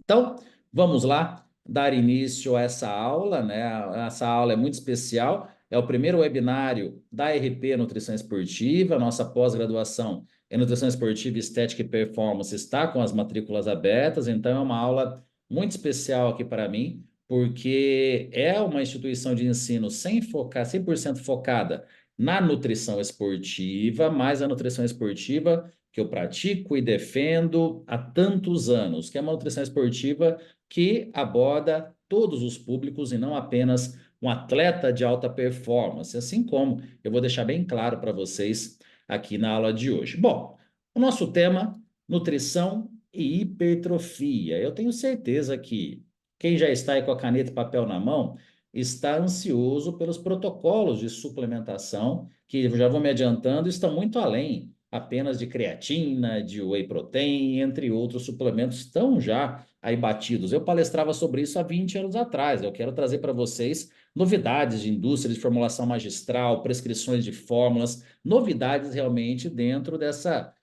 Então, vamos lá dar início a essa aula, né? Essa aula é muito especial, é o primeiro webinário da RP Nutrição Esportiva, nossa pós-graduação em Nutrição Esportiva, Estética e Performance está com as matrículas abertas, então é uma aula muito especial aqui para mim, porque é uma instituição de ensino 100% focada na nutrição esportiva, mas a nutrição esportiva que eu pratico e defendo há tantos anos, que é uma nutrição esportiva que aborda todos os públicos e não apenas um atleta de alta performance, assim como eu vou deixar bem claro para vocês aqui na aula de hoje. Bom, o nosso tema, nutrição e hipertrofia. Eu tenho certeza que quem já está aí com a caneta e papel na mão está ansioso pelos protocolos de suplementação, que já vou me adiantando, estão muito além apenas de creatina, de whey protein, entre outros suplementos, estão já aí batidos. Eu palestrava sobre isso há 20 anos atrás. Eu quero trazer para vocês novidades de indústria de formulação magistral, prescrições de fórmulas, novidades realmente dentro dessa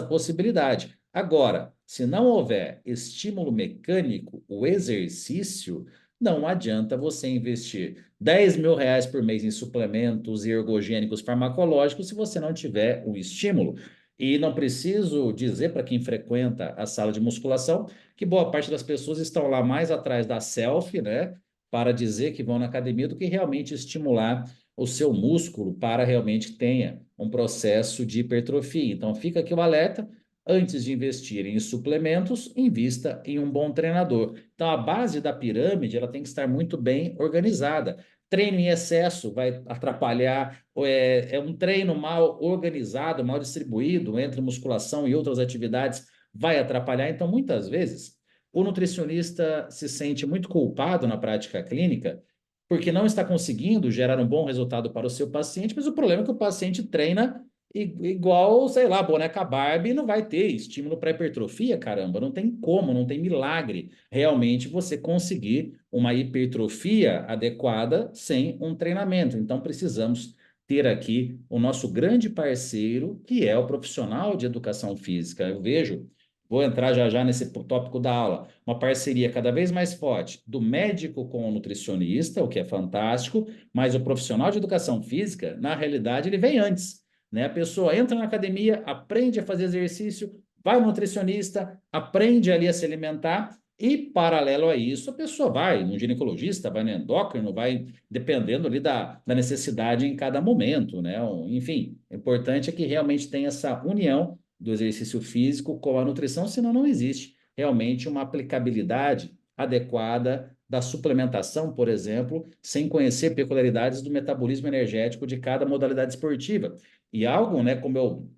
possibilidade. Agora, se não houver estímulo mecânico, o exercício, não adianta você investir R$ 10.000 por mês em suplementos e ergogênicos farmacológicos se você não tiver um estímulo. E não preciso dizer para quem frequenta a sala de musculação que boa parte das pessoas estão lá mais atrás da selfie, né? Para dizer que vão na academia do que realmente estimular o seu músculo para realmente tenha um processo de hipertrofia. Então fica aqui o alerta. Antes de investir em suplementos, invista em um bom treinador. Então, a base da pirâmide ela tem que estar muito bem organizada. Treino em excesso vai atrapalhar, é um treino mal organizado, mal distribuído entre musculação e outras atividades, vai atrapalhar. Então, muitas vezes, o nutricionista se sente muito culpado na prática clínica porque não está conseguindo gerar um bom resultado para o seu paciente, mas o problema é que o paciente treina igual, sei lá, boneca Barbie não vai ter estímulo para hipertrofia, caramba, não tem como, não tem milagre realmente você conseguir uma hipertrofia adequada sem um treinamento. Então precisamos ter aqui o nosso grande parceiro, que é o profissional de educação física. Eu vejo, vou entrar já já nesse tópico da aula, uma parceria cada vez mais forte do médico com o nutricionista, o que é fantástico, mas o profissional de educação física, na realidade, ele vem antes, né? A pessoa entra na academia, aprende a fazer exercício, vai no nutricionista, aprende ali a se alimentar e, paralelo a isso, a pessoa vai no ginecologista, vai no endócrino, vai dependendo ali da necessidade em cada momento, né? Enfim, o importante é que realmente tenha essa união do exercício físico com a nutrição, senão não existe realmente uma aplicabilidade adequada da suplementação, por exemplo, sem conhecer peculiaridades do metabolismo energético de cada modalidade esportiva. E algo, né, como eu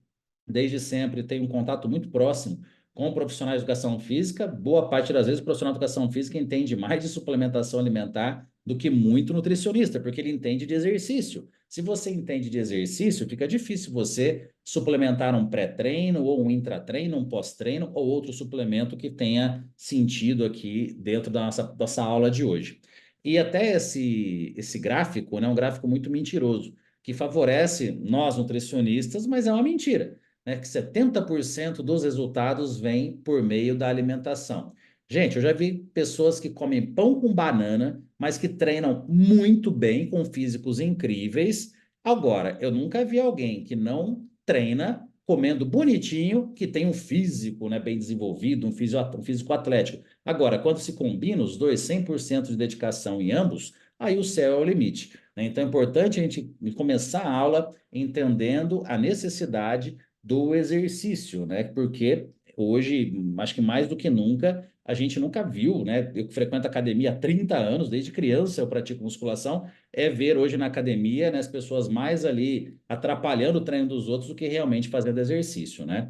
desde sempre tenho um contato muito próximo com profissionais de educação física, boa parte das vezes o profissional de educação física entende mais de suplementação alimentar do que muito nutricionista, porque ele entende de exercício. Se você entende de exercício, fica difícil você suplementar um pré-treino ou um intratreino, um pós-treino ou outro suplemento que tenha sentido aqui dentro da nossa aula de hoje. E até esse gráfico, né, um gráfico muito mentiroso, que favorece nós nutricionistas, mas é uma mentira, né? Que 70% dos resultados vêm por meio da alimentação. Gente, eu já vi pessoas que comem pão com banana, mas que treinam muito bem, com físicos incríveis. Agora, eu nunca vi alguém que não treina comendo bonitinho, que tem um físico, né, bem desenvolvido, um físico atlético. Agora, quando se combina os dois, 100% de dedicação em ambos, aí o céu é o limite, né? Então é importante a gente começar a aula entendendo a necessidade do exercício, né? Porque hoje, acho que mais do que nunca, a gente nunca viu, né? Eu que frequento academia há 30 anos, desde criança eu pratico musculação, é ver hoje na academia, né, as pessoas mais ali atrapalhando o treino dos outros do que realmente fazendo exercício, né?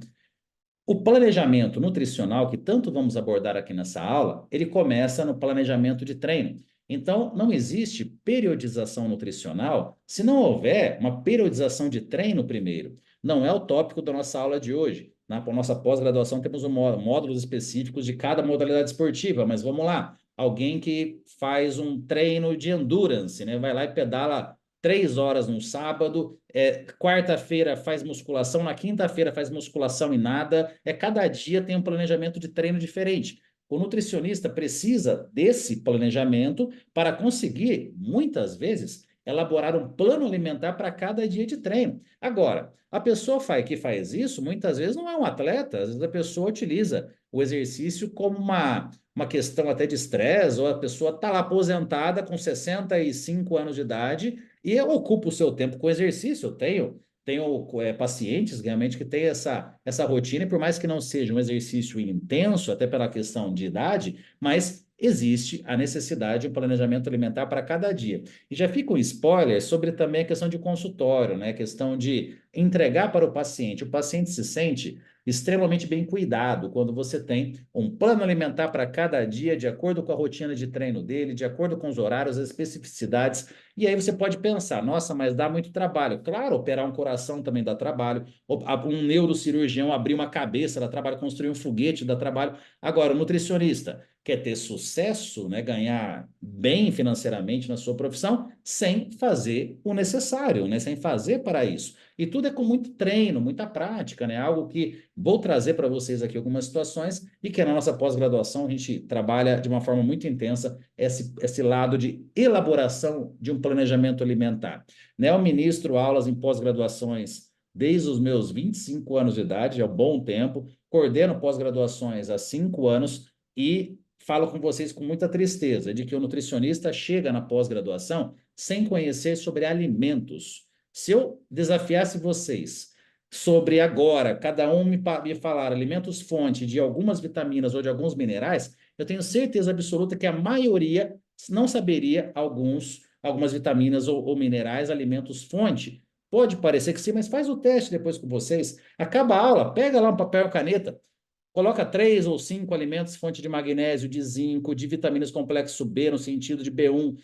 O planejamento nutricional, que tanto vamos abordar aqui nessa aula, ele começa no planejamento de treino. Então, não existe periodização nutricional se não houver uma periodização de treino primeiro. Não é o tópico da nossa aula de hoje. Na nossa pós-graduação temos módulos específicos de cada modalidade esportiva, mas vamos lá. Alguém que faz um treino de endurance, né? Vai lá e pedala 3 horas no sábado, quarta-feira faz musculação, na quinta-feira faz musculação e nada. Cada dia tem um planejamento de treino diferente. o nutricionista precisa desse planejamento para conseguir, muitas vezes, elaborar um plano alimentar para cada dia de treino. Agora, a pessoa que faz isso, muitas vezes não é um atleta, às vezes a pessoa utiliza o exercício como uma questão até de estresse, ou a pessoa está lá aposentada com 65 anos de idade e ocupa o seu tempo com exercício. Tenho pacientes realmente que têm essa rotina, e por mais que não seja um exercício intenso, até pela questão de idade, mas existe a necessidade de um planejamento alimentar para cada dia. E já fica um spoiler sobre também a questão de consultório, né? A questão de entregar para o paciente. O paciente se sente extremamente bem cuidado quando você tem um plano alimentar para cada dia, de acordo com a rotina de treino dele, de acordo com os horários, as especificidades. E aí você pode pensar, nossa, mas dá muito trabalho. Claro, operar um coração também dá trabalho, um neurocirurgião abrir uma cabeça dá trabalho, construir um foguete dá trabalho. Agora, o nutricionista quer ter sucesso, né, ganhar bem financeiramente na sua profissão, sem fazer o necessário, né, sem fazer para isso. E tudo é com muito treino, muita prática, né? Algo que vou trazer para vocês aqui algumas situações e que na nossa pós-graduação a gente trabalha de uma forma muito intensa esse lado de elaboração de um planejamento alimentar. Né? Eu ministro aulas em pós-graduações desde os meus 25 anos de idade, é um bom tempo, coordeno pós-graduações há 5 anos e falo com vocês com muita tristeza de que o nutricionista chega na pós-graduação sem conhecer sobre alimentos. Se eu desafiasse vocês sobre agora, cada um me falar alimentos fonte de algumas vitaminas ou de alguns minerais, eu tenho certeza absoluta que a maioria não saberia algumas vitaminas ou minerais, alimentos fonte. Pode parecer que sim, mas faz o teste depois com vocês. Acaba a aula, pega lá um papel e caneta, coloca 3 ou 5 alimentos fonte de magnésio, de zinco, de vitaminas complexo B, no sentido de B1,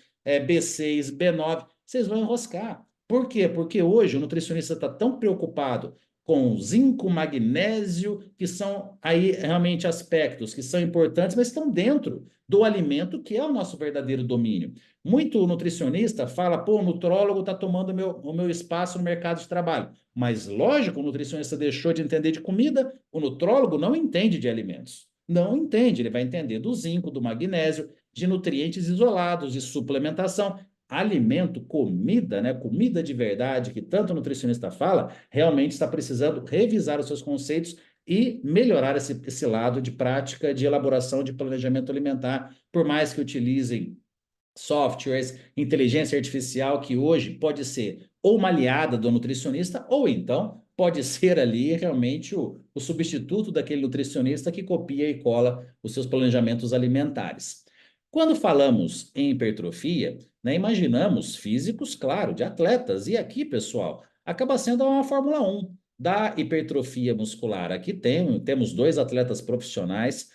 B6, B9. Vocês vão enroscar. Por quê? Porque hoje o nutricionista está tão preocupado com zinco, magnésio, que são aí realmente aspectos que são importantes, mas estão dentro do alimento, que é o nosso verdadeiro domínio. Muito nutricionista fala, pô, o nutrólogo está tomando o meu espaço no mercado de trabalho. Mas, lógico, o nutricionista deixou de entender de comida, o nutrólogo não entende de alimentos. Não entende, ele vai entender do zinco, do magnésio, de nutrientes isolados, de suplementação. Alimento, comida, né? Comida de verdade, que tanto o nutricionista fala, realmente está precisando revisar os seus conceitos e melhorar esse lado de prática, de elaboração de planejamento alimentar, por mais que utilizem softwares, inteligência artificial, que hoje pode ser ou uma aliada do nutricionista, ou então pode ser ali realmente o substituto daquele nutricionista que copia e cola os seus planejamentos alimentares. Quando falamos em hipertrofia, né, imaginamos físicos, claro, de atletas. E aqui, pessoal, acaba sendo uma Fórmula 1 da hipertrofia muscular. Aqui temos 2 atletas profissionais,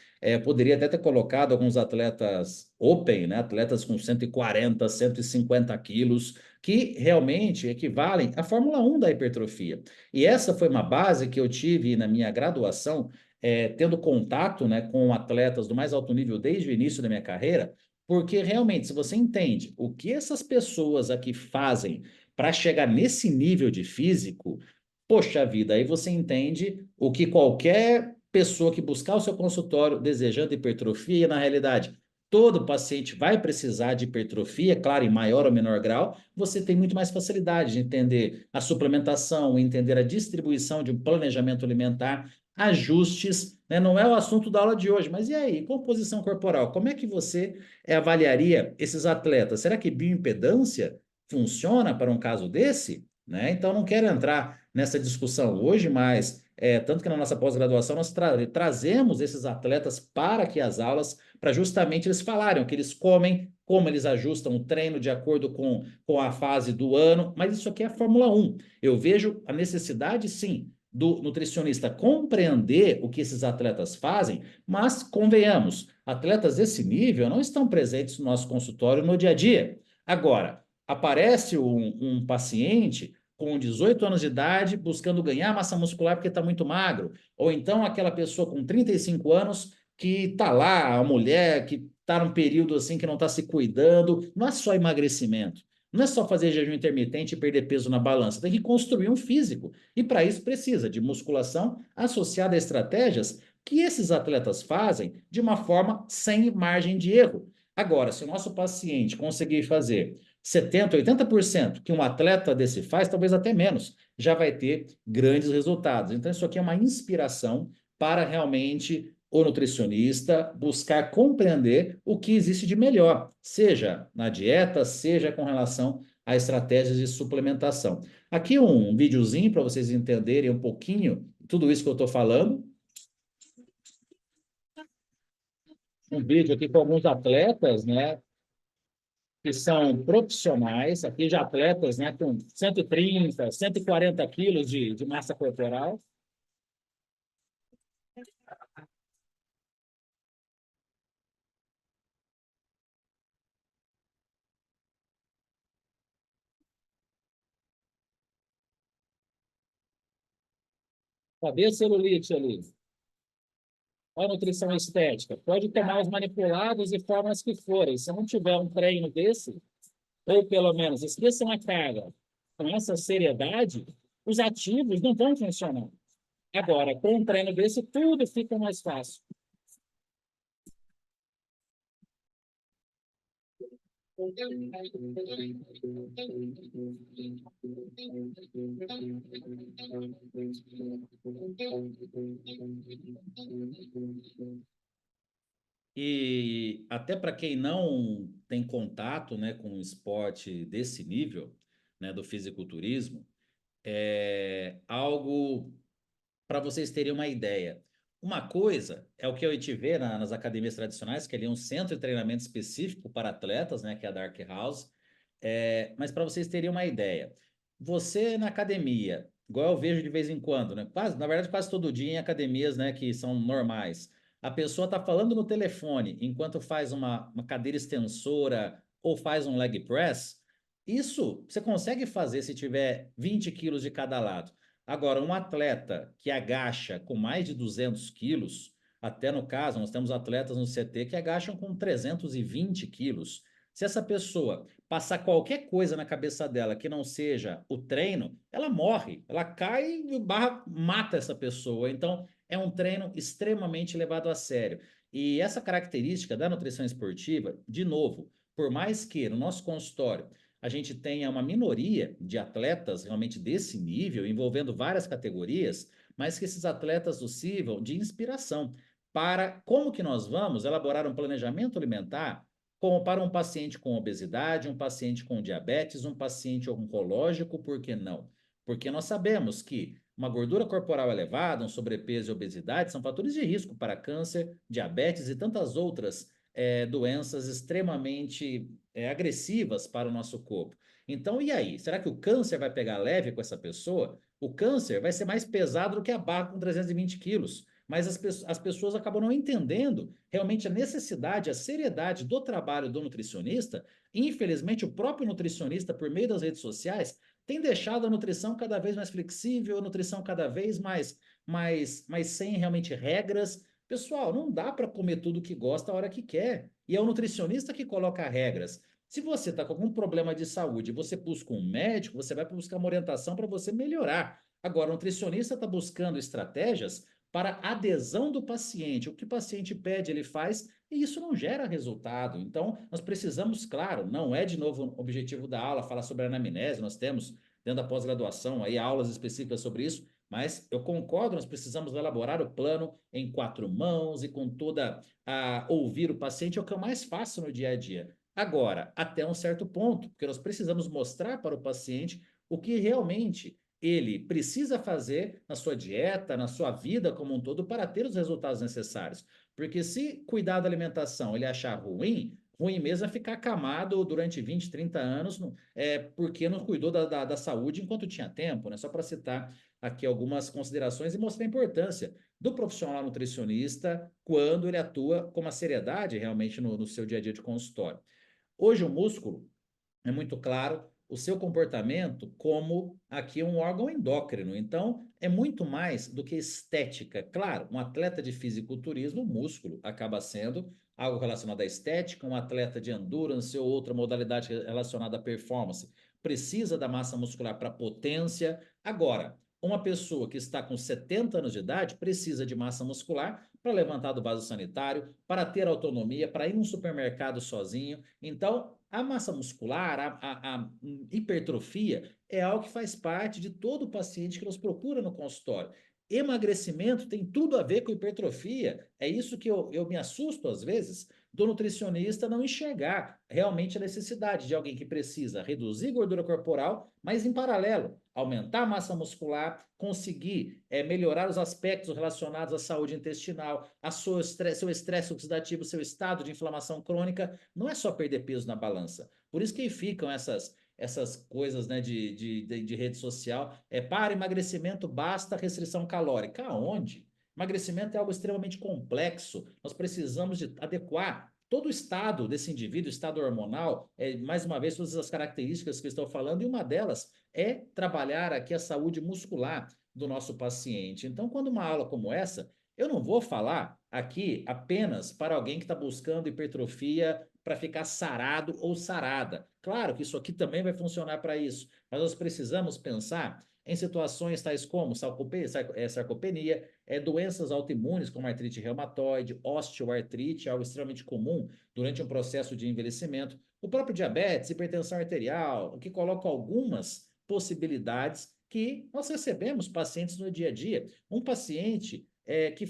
poderia até ter colocado alguns atletas open, né? Atletas com 140, 150 quilos, que realmente equivalem à Fórmula 1 da hipertrofia. E essa foi uma base que eu tive na minha graduação, tendo contato, né, com atletas do mais alto nível desde o início da minha carreira, porque realmente, se você entende o que essas pessoas aqui fazem para chegar nesse nível de físico, poxa vida, aí você entende o que qualquer pessoa que buscar o seu consultório desejando hipertrofia, na realidade, todo paciente vai precisar de hipertrofia, claro, em maior ou menor grau, você tem muito mais facilidade de entender a suplementação, entender a distribuição de um planejamento alimentar, ajustes, né? Não é o assunto da aula de hoje, mas e aí, composição corporal? Como é que você avaliaria esses atletas? Será que bioimpedância funciona para um caso desse? Né? Então, não quero entrar nessa discussão hoje, mas tanto que na nossa pós-graduação nós trazemos esses atletas para que as aulas, para justamente eles falarem o que eles comem, como eles ajustam o treino de acordo com a fase do ano, mas isso aqui é a Fórmula 1. Eu vejo a necessidade, sim, do nutricionista compreender o que esses atletas fazem, mas convenhamos, atletas desse nível não estão presentes no nosso consultório no dia a dia. Agora, aparece um paciente com 18 anos de idade, buscando ganhar massa muscular porque está muito magro. Ou então aquela pessoa com 35 anos que está lá, a mulher que está num período assim que não está se cuidando. Não é só emagrecimento. Não é só fazer jejum intermitente e perder peso na balança. Tem que construir um físico. E para isso precisa de musculação associada a estratégias que esses atletas fazem de uma forma sem margem de erro. Agora, se o nosso paciente conseguir fazer 70%, 80% que um atleta desse faz, talvez até menos, já vai ter grandes resultados. Então, isso aqui é uma inspiração para realmente o nutricionista buscar compreender o que existe de melhor, seja na dieta, seja com relação a estratégias de suplementação. Aqui um videozinho para vocês entenderem um pouquinho tudo isso que eu estou falando. Um vídeo aqui com alguns atletas, né, que são profissionais, aqui já atletas, né, com 130, 140 quilos de massa corporal. Cadê a celulite ali? Olha a nutrição estética. Pode tomar os manipulados de formas que forem. Se não tiver um treino desse, ou pelo menos esqueçam a carga com essa seriedade, os ativos não vão funcionar. Agora, com um treino desse, tudo fica mais fácil. E até para quem não tem contato, né, com um esporte desse nível, né, do fisiculturismo, é algo para vocês terem uma ideia. Uma coisa é o que eu te vê nas academias tradicionais, que ali é um centro de treinamento específico para atletas, né, que é a Dark House. Mas para vocês terem uma ideia, você na academia, igual eu vejo de vez em quando, né, quase, na verdade quase todo dia em academias, né, que são normais, a pessoa está falando no telefone enquanto faz uma cadeira extensora ou faz um leg press. Isso você consegue fazer se tiver 20 quilos de cada lado. Agora, um atleta que agacha com mais de 200 quilos, até no caso, nós temos atletas no CT que agacham com 320 quilos. Se essa pessoa passar qualquer coisa na cabeça dela que não seja o treino, ela morre, ela cai e o barra mata essa pessoa. Então, é um treino extremamente levado a sério. E essa característica da nutrição esportiva, de novo, por mais que no nosso consultório a gente tenha uma minoria de atletas realmente desse nível, envolvendo várias categorias, mas que esses atletas nos sirvam de inspiração para como que nós vamos elaborar um planejamento alimentar como para um paciente com obesidade, um paciente com diabetes, um paciente oncológico, por que não? Porque nós sabemos que uma gordura corporal elevada, um sobrepeso e obesidade são fatores de risco para câncer, diabetes e tantas outras doenças extremamente agressivas para o nosso corpo. Então, e aí? Será que o câncer vai pegar leve com essa pessoa? O câncer vai ser mais pesado do que a barra com 320 quilos. Mas as pessoas acabam não entendendo realmente a necessidade, a seriedade do trabalho do nutricionista. Infelizmente, o próprio nutricionista, por meio das redes sociais, tem deixado a nutrição cada vez mais flexível, a nutrição cada vez mais sem realmente regras. Pessoal, não dá para comer tudo que gosta a hora que quer. E é o nutricionista que coloca regras. Se você está com algum problema de saúde e você busca um médico, você vai buscar uma orientação para você melhorar. Agora, o nutricionista está buscando estratégias para a adesão do paciente. O que o paciente pede, ele faz, e isso não gera resultado. Então, nós precisamos, claro, não é de novo o objetivo da aula falar sobre a anamnese, nós temos dentro da pós-graduação aí aulas específicas sobre isso, mas eu concordo, nós precisamos elaborar o plano em quatro mãos e com toda a ouvir o paciente, é o que eu mais faço no dia a dia. Agora, até um certo ponto, porque nós precisamos mostrar para o paciente o que realmente ele precisa fazer na sua dieta, na sua vida como um todo, para ter os resultados necessários. Porque se cuidar da alimentação ele achar ruim, ruim mesmo é ficar acamado durante 20, 30 anos, porque não cuidou da saúde enquanto tinha tempo, né? Só para citar aqui algumas considerações e mostrar a importância do profissional nutricionista quando ele atua com uma seriedade realmente no seu dia a dia de consultório. Hoje o músculo é muito claro o seu comportamento como aqui um órgão endócrino. Então, é muito mais do que estética. Claro, um atleta de fisiculturismo, o músculo acaba sendo algo relacionado à estética, um atleta de endurance ou outra modalidade relacionada à performance precisa da massa muscular para potência. Agora, uma pessoa que está com 70 anos de idade precisa de massa muscular para levantar do vaso sanitário, para ter autonomia, para ir num supermercado sozinho. Então, a massa muscular, a hipertrofia, é algo que faz parte de todo paciente que nos procura no consultório. Emagrecimento tem tudo a ver com hipertrofia. É isso que eu me assusto às vezes do nutricionista não enxergar realmente a necessidade de alguém que precisa reduzir gordura corporal, mas em paralelo, aumentar a massa muscular, conseguir melhorar os aspectos relacionados à saúde intestinal, seu estresse oxidativo, seu estado de inflamação crônica. Não é só perder peso na balança. Por isso que ficam essas coisas, né, de rede social. Para emagrecimento basta restrição calórica. Aonde? Emagrecimento é algo extremamente complexo. Nós precisamos de adequar todo o estado desse indivíduo, estado hormonal, mais uma vez, todas as características que eu estou falando, e uma delas é trabalhar aqui a saúde muscular do nosso paciente. Então, quando uma aula como essa, eu não vou falar aqui apenas para alguém que está buscando hipertrofia para ficar sarado ou sarada. Claro que isso aqui também vai funcionar para isso, mas nós precisamos pensar em situações tais como sarcopenia, doenças autoimunes como artrite reumatoide, osteoartrite, algo extremamente comum durante um processo de envelhecimento, o próprio diabetes, hipertensão arterial, que coloca algumas possibilidades que nós recebemos pacientes no dia a dia. Um paciente que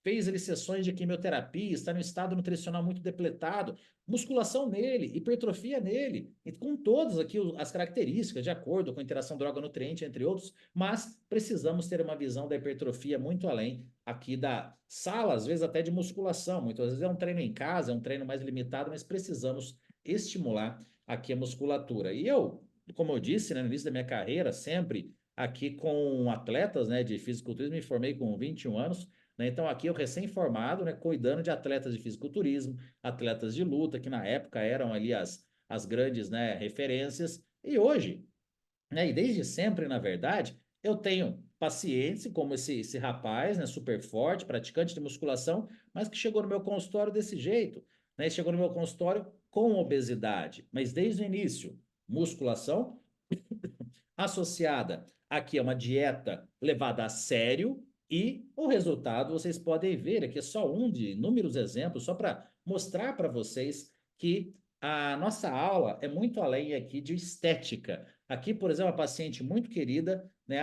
fez ele sessões de quimioterapia, está no estado nutricional muito depletado, musculação nele, hipertrofia nele, e com todas aqui as características, de acordo com a interação droga-nutriente, entre outros, mas precisamos ter uma visão da hipertrofia muito além aqui da sala, às vezes até de musculação, muitas vezes é um treino em casa, é um treino mais limitado, mas precisamos estimular aqui a musculatura. E eu, como eu disse, né, no início da minha carreira, sempre aqui com atletas, né, de fisiculturismo, me formei com 21 anos, né, então aqui eu recém-formado, né, cuidando de atletas de fisiculturismo, atletas de luta, que na época eram ali as grandes, né, referências, e hoje, né, e desde sempre, na verdade, eu tenho pacientes como esse rapaz, né, super forte, praticante de musculação, mas que chegou no meu consultório desse jeito, né, chegou no meu consultório com obesidade, mas desde o início, musculação associada aqui a uma dieta levada a sério, e o resultado vocês podem ver, aqui é só um de inúmeros exemplos, só para mostrar para vocês que a nossa aula é muito além aqui de estética. Aqui, por exemplo, uma paciente muito querida, né,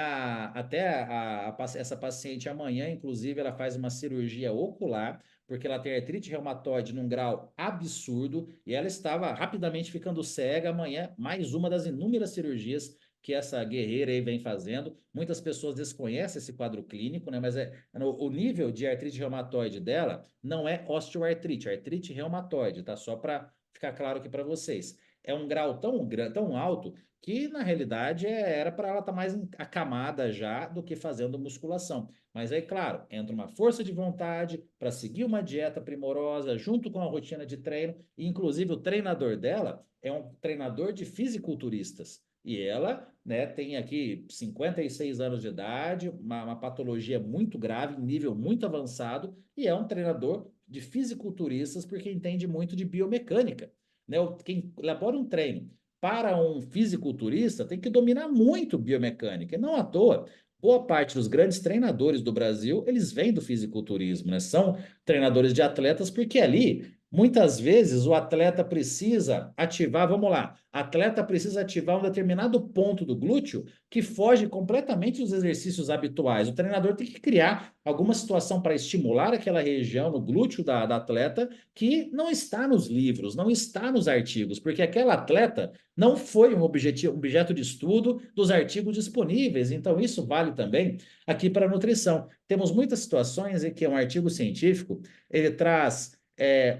essa paciente amanhã, inclusive, ela faz uma cirurgia ocular, porque ela tem artrite reumatoide num grau absurdo, e ela estava rapidamente ficando cega. Amanhã, mais uma das inúmeras cirurgias que essa guerreira aí vem fazendo. Muitas pessoas desconhecem esse quadro clínico, né? Mas o nível de artrite reumatoide dela não é osteoartrite, é artrite reumatoide, tá? Só para ficar claro aqui para vocês. É um grau tão alto que, na realidade, era para ela estar mais acamada já do que fazendo musculação. Mas aí, claro, entra uma força de vontade para seguir uma dieta primorosa, junto com a rotina de treino, e inclusive o treinador dela é um treinador de fisiculturistas. E ela, né, tem aqui 56 anos de idade, uma patologia muito grave, em nível muito avançado, e é um treinador de fisiculturistas porque entende muito de biomecânica. Né? Quem elabora um treino para um fisiculturista tem que dominar muito biomecânica, e não à toa. Boa parte dos grandes treinadores do Brasil, eles vêm do fisiculturismo, né? São treinadores de atletas, porque ali muitas vezes o atleta precisa ativar, vamos lá, atleta precisa ativar um determinado ponto do glúteo que foge completamente dos exercícios habituais. O treinador tem que criar alguma situação para estimular aquela região no glúteo da atleta que não está nos livros, não está nos artigos, porque aquela atleta não foi um objeto de estudo dos artigos disponíveis. Então, isso vale também aqui para a nutrição. Temos muitas situações em que um artigo científico ele traz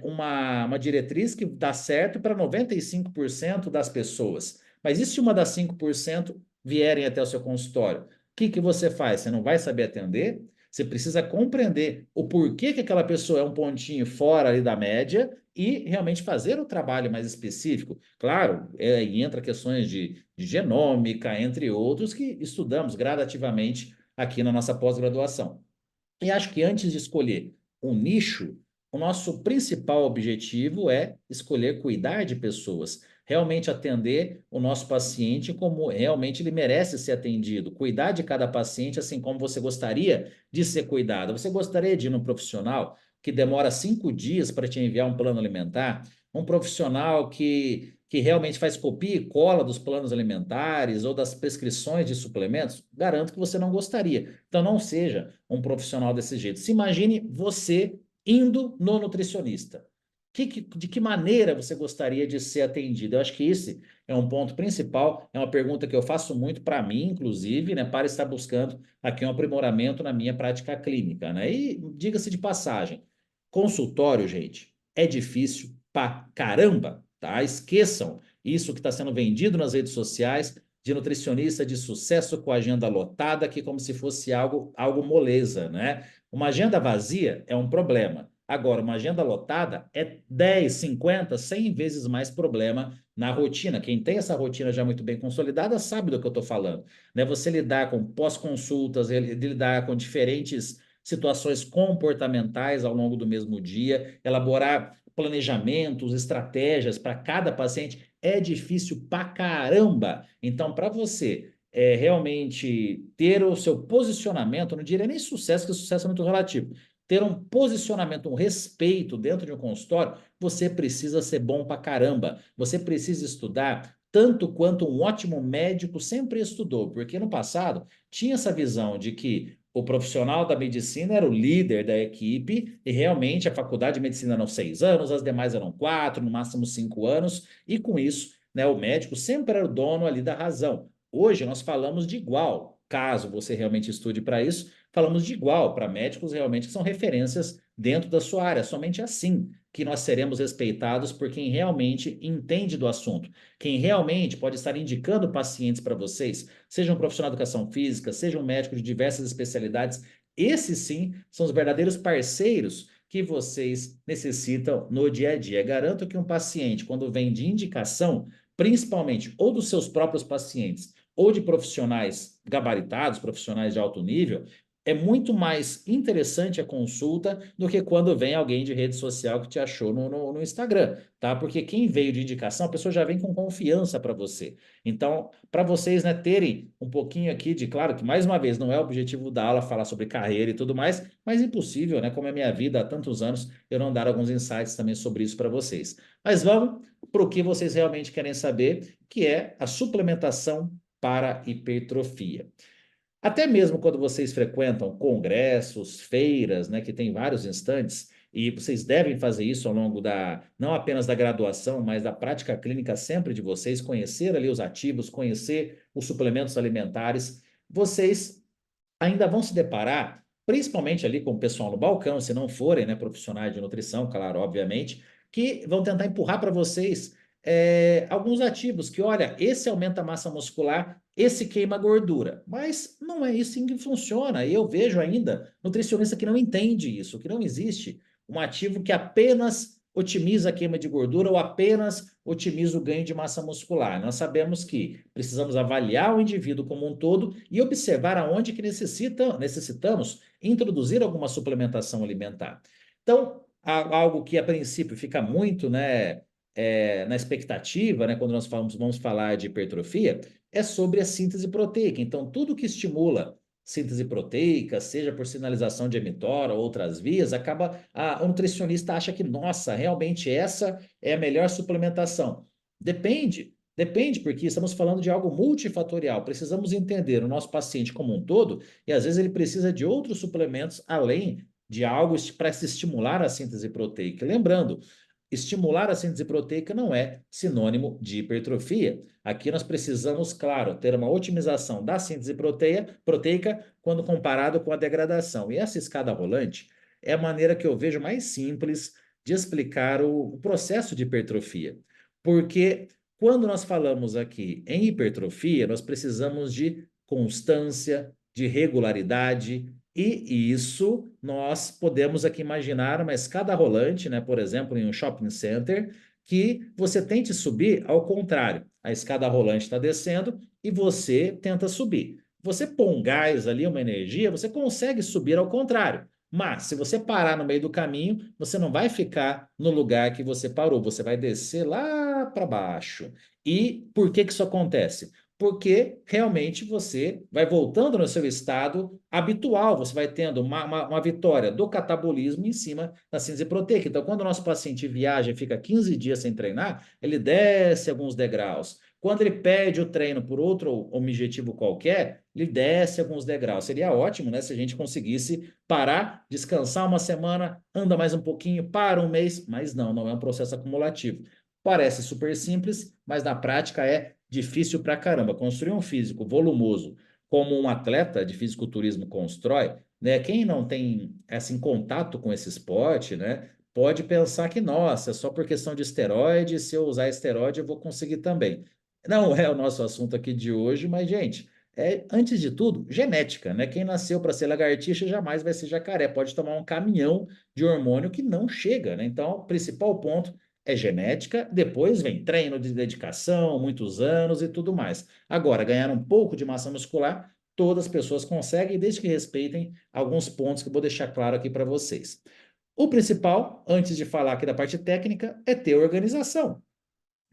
uma diretriz que dá certo para 95% das pessoas. Mas e se uma das 5% vierem até o seu consultório? O que você faz? Você não vai saber atender? Você precisa compreender o porquê que aquela pessoa é um pontinho fora ali da média e realmente fazer o trabalho mais específico. Claro, entra questões de genômica, entre outros, que estudamos gradativamente aqui na nossa pós-graduação. E acho que antes de escolher um nicho, o nosso principal objetivo é escolher cuidar de pessoas. realmente atender o nosso paciente como realmente ele merece ser atendido, cuidar de cada paciente assim como você gostaria de ser cuidado. Você gostaria de ir num profissional que demora 5 dias para te enviar um plano alimentar? Um profissional que realmente faz copia e cola dos planos alimentares ou das prescrições de suplementos? Garanto que você não gostaria. Então, não seja um profissional desse jeito. Se imagine você indo no nutricionista. De que maneira você gostaria de ser atendido? Eu acho que esse é um ponto principal, é uma pergunta que eu faço muito para mim, inclusive, né, para estar buscando aqui um aprimoramento na minha prática clínica, né? E diga-se de passagem, consultório, gente, é difícil pra caramba, tá? Esqueçam isso que está sendo vendido nas redes sociais de nutricionista de sucesso com agenda lotada, que como se fosse algo moleza, né? Uma agenda vazia é um problema. Agora, uma agenda lotada é 10, 50, 100 vezes mais problema na rotina. Quem tem essa rotina já muito bem consolidada sabe do que eu estou falando, né? Você lidar com pós-consultas, lidar com diferentes situações comportamentais ao longo do mesmo dia, elaborar planejamentos, estratégias para cada paciente é difícil pra caramba. Então, para você realmente ter o seu posicionamento, não diria nem sucesso, que sucesso é muito relativo. Ter um posicionamento, um respeito dentro de um consultório, você precisa ser bom pra caramba. Você precisa estudar tanto quanto um ótimo médico sempre estudou, porque no passado tinha essa visão de que o profissional da medicina era o líder da equipe e realmente a faculdade de medicina eram 6 anos, as demais eram 4, no máximo 5 anos, e com isso, né, o médico sempre era o dono ali da razão. Hoje nós falamos de igual, caso você realmente estude para isso, falamos de igual para médicos realmente que são referências dentro da sua área. Somente assim que nós seremos respeitados por quem realmente entende do assunto, quem realmente pode estar indicando pacientes para vocês, seja um profissional de educação física, seja um médico de diversas especialidades. Esses sim são os verdadeiros parceiros que vocês necessitam no dia a dia. Garanto que um paciente, quando vem de indicação, principalmente ou dos seus próprios pacientes ou de profissionais gabaritados, profissionais de alto nível, é muito mais interessante a consulta do que quando vem alguém de rede social que te achou no Instagram, tá? Porque quem veio de indicação, a pessoa já vem com confiança para você. Então, para vocês, né, terem um pouquinho aqui de, claro que mais uma vez não é o objetivo da aula falar sobre carreira e tudo mais, mas impossível, né? Como é minha vida há tantos anos, eu não dar alguns insights também sobre isso para vocês. Mas vamos para o que vocês realmente querem saber, que é a suplementação para hipertrofia. Até mesmo quando vocês frequentam congressos, feiras, né, que tem vários instantes, e vocês devem fazer isso ao longo não apenas da graduação, mas da prática clínica sempre de vocês, conhecer ali os ativos, conhecer os suplementos alimentares, vocês ainda vão se deparar, principalmente ali com o pessoal no balcão, se não forem, né, profissionais de nutrição, claro, obviamente, que vão tentar empurrar para vocês alguns ativos que, olha, esse aumenta a massa muscular, esse queima gordura. Mas não é isso que funciona. E eu vejo ainda nutricionista que não entende isso, que não existe um ativo que apenas otimiza a queima de gordura ou apenas otimiza o ganho de massa muscular. Nós sabemos que precisamos avaliar o indivíduo como um todo e observar aonde que necessitamos introduzir alguma suplementação alimentar. Então, algo que a princípio fica muito, né, na expectativa, né, quando nós vamos falar de hipertrofia, é sobre a síntese proteica. Então, tudo que estimula síntese proteica, seja por sinalização de mTOR ou outras vias, o nutricionista acha que, nossa, realmente essa é a melhor suplementação. Depende, porque estamos falando de algo multifatorial. Precisamos entender o nosso paciente como um todo e às vezes ele precisa de outros suplementos além de algo para se estimular a síntese proteica. Lembrando, estimular a síntese proteica não é sinônimo de hipertrofia. Aqui nós precisamos, claro, ter uma otimização da síntese proteica quando comparado com a degradação. E essa escada rolante é a maneira que eu vejo mais simples de explicar o processo de hipertrofia. Porque quando nós falamos aqui em hipertrofia, nós precisamos de constância, de regularidade, e isso nós podemos aqui imaginar uma escada rolante, né? Por exemplo, em um shopping center, que você tente subir ao contrário. A escada rolante está descendo e você tenta subir. Você põe um gás ali, uma energia, você consegue subir ao contrário. Mas, se você parar no meio do caminho, você não vai ficar no lugar que você parou, você vai descer lá para baixo. E por que que isso acontece? Porque realmente você vai voltando no seu estado habitual, você vai tendo uma vitória do catabolismo em cima da síntese proteica. Então, quando o nosso paciente viaja e fica 15 dias sem treinar, ele desce alguns degraus. Quando ele perde o treino por outro objetivo qualquer, ele desce alguns degraus. Seria ótimo, né, se a gente conseguisse parar, descansar uma semana, anda mais um pouquinho, para um mês, mas não, não é um processo acumulativo. Parece super simples, mas na prática é difícil pra caramba. Construir um físico volumoso, como um atleta de fisiculturismo constrói, né? Quem não tem assim contato com esse esporte, né, pode pensar que, nossa, é só por questão de esteroide, se eu usar esteroide eu vou conseguir também. Não é o nosso assunto aqui de hoje, mas, gente, é, antes de tudo, genética, né? Quem nasceu para ser lagartixa jamais vai ser jacaré. Pode tomar um caminhão de hormônio que não chega, né? Então, o principal ponto é genética, depois vem treino de dedicação, muitos anos e tudo mais. Agora, ganhar um pouco de massa muscular, todas as pessoas conseguem, desde que respeitem alguns pontos que eu vou deixar claro aqui para vocês. O principal, antes de falar aqui da parte técnica, é ter organização.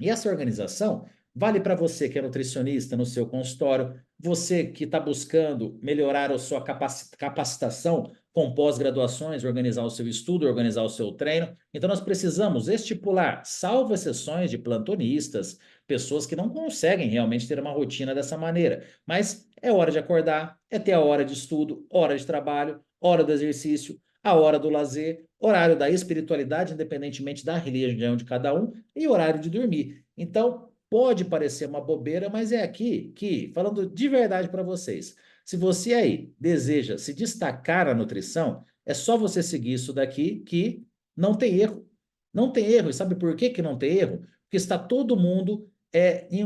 E essa organização vale para você que é nutricionista no seu consultório, você que está buscando melhorar a sua capacitação com pós-graduações, organizar o seu estudo, organizar o seu treino. Então, nós precisamos estipular, salvo exceções de plantonistas, pessoas que não conseguem realmente ter uma rotina dessa maneira. Mas é hora de acordar, é ter a hora de estudo, hora de trabalho, hora do exercício, a hora do lazer, horário da espiritualidade, independentemente da religião de cada um, e horário de dormir. Então, pode parecer uma bobeira, mas é aqui que, falando de verdade para vocês, se você aí deseja se destacar na nutrição, é só você seguir isso daqui que não tem erro. Não tem erro. E sabe por que que não tem erro? Porque está todo mundo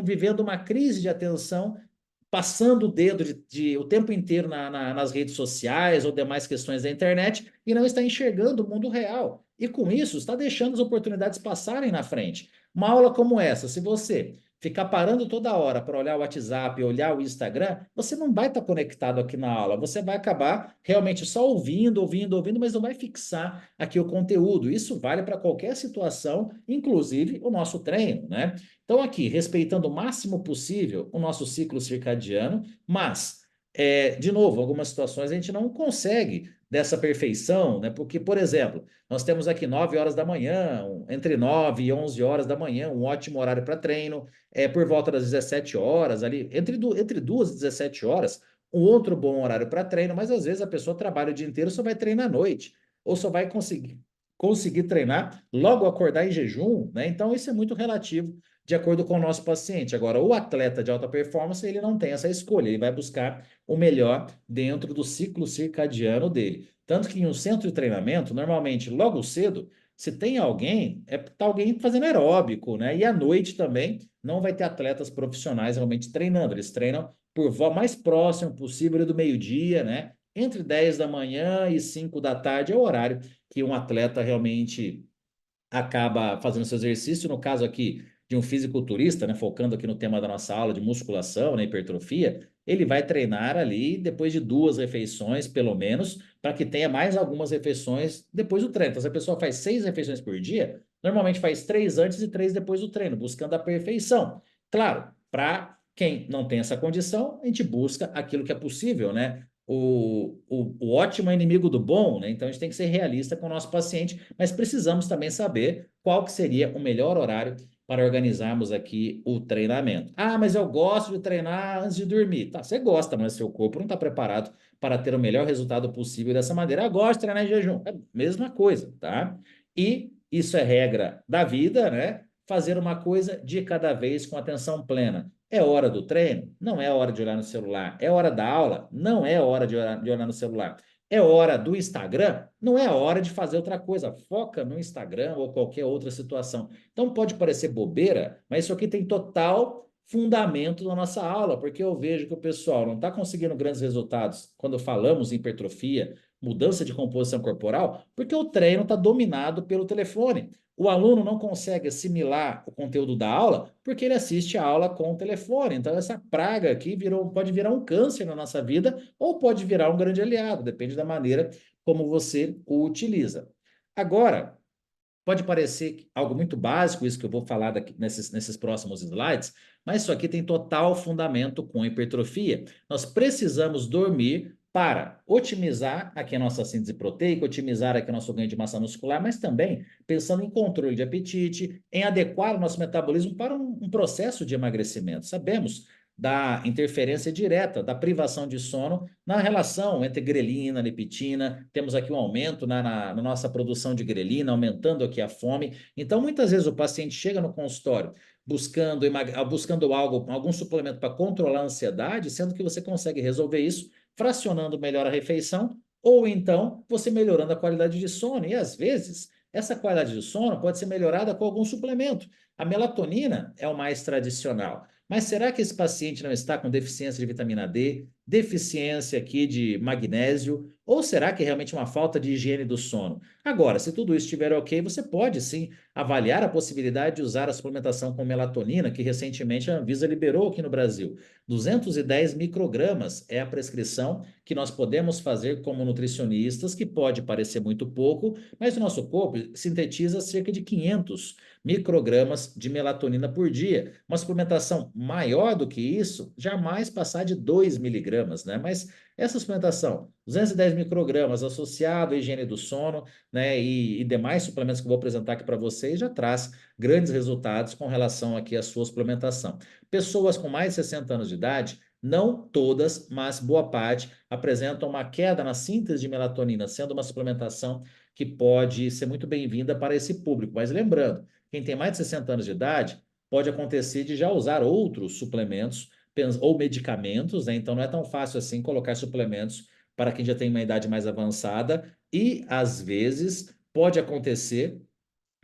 vivendo uma crise de atenção, passando o dedo o tempo inteiro nas redes sociais ou demais questões da internet e não está enxergando o mundo real. E com isso, está deixando as oportunidades passarem na frente. Uma aula como essa, se você ficar parando toda hora para olhar o WhatsApp, olhar o Instagram, você não vai estar conectado aqui na aula. Você vai acabar realmente só ouvindo, ouvindo, ouvindo, mas não vai fixar aqui o conteúdo. Isso vale para qualquer situação, inclusive o nosso treino, né? Então, aqui, respeitando o máximo possível o nosso ciclo circadiano, mas, de novo, algumas situações a gente não consegue dessa perfeição, né? Porque, por exemplo, nós temos aqui 9 horas da manhã, entre 9 e 11 horas da manhã, um ótimo horário para treino, por volta das 17 horas, ali, entre 2 e 17 horas, um outro bom horário para treino, mas às vezes a pessoa trabalha o dia inteiro, só vai treinar à noite, ou só vai conseguir treinar logo acordar em jejum, né? Então, isso é muito relativo de acordo com o nosso paciente. Agora, o atleta de alta performance, ele não tem essa escolha, ele vai buscar o melhor dentro do ciclo circadiano dele. Tanto que em um centro de treinamento, normalmente, logo cedo, se tem alguém, tá alguém fazendo aeróbico, né? E à noite também não vai ter atletas profissionais realmente treinando. Eles treinam mais próximo possível do meio-dia, né? Entre 10 da manhã e 5 da tarde é o horário que um atleta realmente acaba fazendo seu exercício, no caso aqui de um fisiculturista, né, focando aqui no tema da nossa aula de musculação, né, hipertrofia, ele vai treinar ali depois de 2 refeições, pelo menos, para que tenha mais algumas refeições depois do treino. Então, se a pessoa faz 6 refeições por dia, normalmente faz 3 antes e 3 depois do treino, buscando a perfeição. Claro, para quem não tem essa condição, a gente busca aquilo que é possível, né? O ótimo é inimigo do bom, né? Então a gente tem que ser realista com o nosso paciente, mas precisamos também saber qual que seria o melhor horário para organizarmos aqui o treinamento. Ah, mas eu gosto de treinar antes de dormir. Tá, você gosta, mas seu corpo não está preparado para ter o melhor resultado possível dessa maneira. Eu gosto de treinar em jejum. É a mesma coisa, tá? E isso é regra da vida, né? Fazer uma coisa de cada vez com atenção plena. É hora do treino? Não é hora de olhar no celular. É hora da aula? Não é hora de olhar no celular. É hora do Instagram? Não é hora de fazer outra coisa. Foca no Instagram ou qualquer outra situação. Então pode parecer bobeira, mas isso aqui tem total fundamento na nossa aula, porque eu vejo que o pessoal não está conseguindo grandes resultados quando falamos em hipertrofia, mudança de composição corporal, porque o treino está dominado pelo telefone. O aluno não consegue assimilar o conteúdo da aula porque ele assiste a aula com o telefone. Então, essa praga aqui pode virar um câncer na nossa vida ou pode virar um grande aliado, depende da maneira como você o utiliza. Agora, pode parecer algo muito básico, isso que eu vou falar daqui, nesses próximos slides, mas isso aqui tem total fundamento com hipertrofia. Nós precisamos dormir para otimizar aqui a nossa síntese proteica, otimizar aqui o nosso ganho de massa muscular, mas também pensando em controle de apetite, em adequar o nosso metabolismo para um processo de emagrecimento. Sabemos da interferência direta, da privação de sono na relação entre grelina, leptina, temos aqui um aumento na nossa produção de grelina, aumentando aqui a fome. Então, muitas vezes o paciente chega no consultório buscando algo, algum suplemento para controlar a ansiedade, sendo que você consegue resolver isso fracionando melhor a refeição, ou então você melhorando a qualidade de sono. E às vezes, essa qualidade de sono pode ser melhorada com algum suplemento. A melatonina é o mais tradicional. Mas será que esse paciente não está com deficiência de vitamina D, deficiência aqui de magnésio, ou será que é realmente uma falta de higiene do sono? Agora, se tudo isso estiver ok, você pode sim avaliar a possibilidade de usar a suplementação com melatonina, que recentemente a Anvisa liberou aqui no Brasil. 210 microgramas é a prescrição que nós podemos fazer como nutricionistas, que pode parecer muito pouco, mas o nosso corpo sintetiza cerca de 500 microgramas de melatonina por dia. Uma suplementação maior do que isso, jamais passar de 2 miligramas, né? Mas essa suplementação, 210 microgramas associado à higiene do sono, né, e demais suplementos que eu vou apresentar aqui para vocês, já traz grandes resultados com relação aqui à sua suplementação. Pessoas com mais de 60 anos de idade, não todas, mas boa parte, apresentam uma queda na síntese de melatonina, sendo uma suplementação que pode ser muito bem-vinda para esse público. Mas lembrando, quem tem mais de 60 anos de idade, pode acontecer de já usar outros suplementos ou medicamentos, né? Então não é tão fácil assim colocar suplementos para quem já tem uma idade mais avançada e às vezes pode acontecer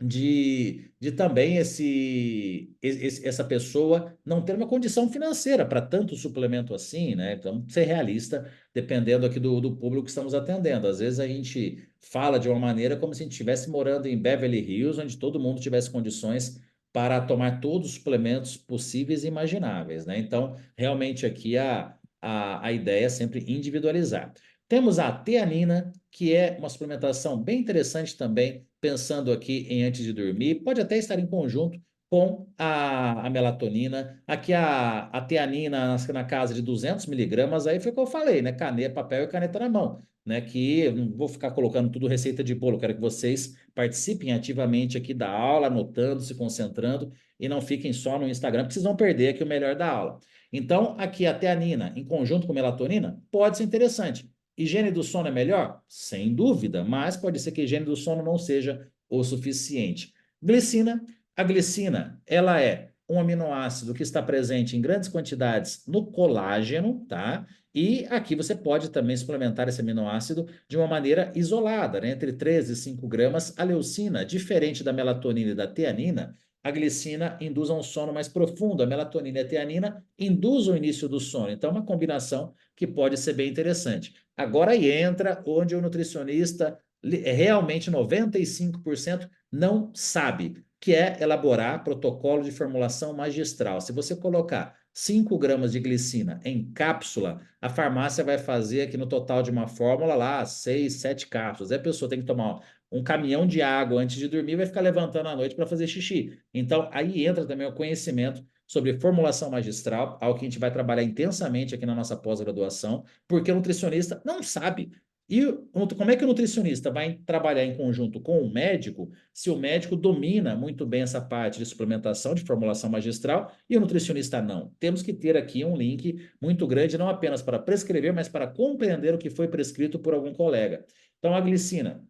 de também essa pessoa não ter uma condição financeira para tanto suplemento assim, né? Então, ser realista, dependendo aqui do público que estamos atendendo. Às vezes a gente fala de uma maneira como se a gente estivesse morando em Beverly Hills, onde todo mundo tivesse condições para tomar todos os suplementos possíveis e imagináveis, né? Então, realmente aqui a ideia é sempre individualizar. Temos a teanina, que é uma suplementação bem interessante também, pensando aqui em antes de dormir, pode até estar em conjunto com a melatonina. Aqui a teanina na casa de 200 miligramas, aí foi o que eu falei, né? Caneta, papel e caneta na mão, né? Que eu não vou ficar colocando tudo receita de bolo, quero que vocês participem ativamente aqui da aula, anotando, se concentrando e não fiquem só no Instagram, porque vocês vão perder aqui o melhor da aula. Então, aqui a teanina em conjunto com melatonina pode ser interessante. Higiene do sono é melhor? Sem dúvida, mas pode ser que a higiene do sono não seja o suficiente. Glicina, a glicina, ela é um aminoácido que está presente em grandes quantidades no colágeno, tá? E aqui você pode também suplementar esse aminoácido de uma maneira isolada, né? Entre 13 e 5 gramas. A leucina, diferente da melatonina e da teanina, a glicina induz a um sono mais profundo. A melatonina e a teanina induzem o início do sono. Então, é uma combinação que pode ser bem interessante. Agora aí entra onde o nutricionista realmente 95% não sabe, que é elaborar protocolo de formulação magistral. Se você colocar 5 gramas de glicina em cápsula, a farmácia vai fazer aqui no total de uma fórmula lá 6, 7 cápsulas. Aí a pessoa tem que tomar um caminhão de água antes de dormir e vai ficar levantando à noite para fazer xixi. Então, aí entra também o conhecimento sobre formulação magistral, algo que a gente vai trabalhar intensamente aqui na nossa pós-graduação, porque o nutricionista não sabe. E como é que o nutricionista vai trabalhar em conjunto com o médico se o médico domina muito bem essa parte de suplementação, de formulação magistral, e o nutricionista não? Temos que ter aqui um link muito grande, não apenas para prescrever, mas para compreender o que foi prescrito por algum colega. Então, a glicina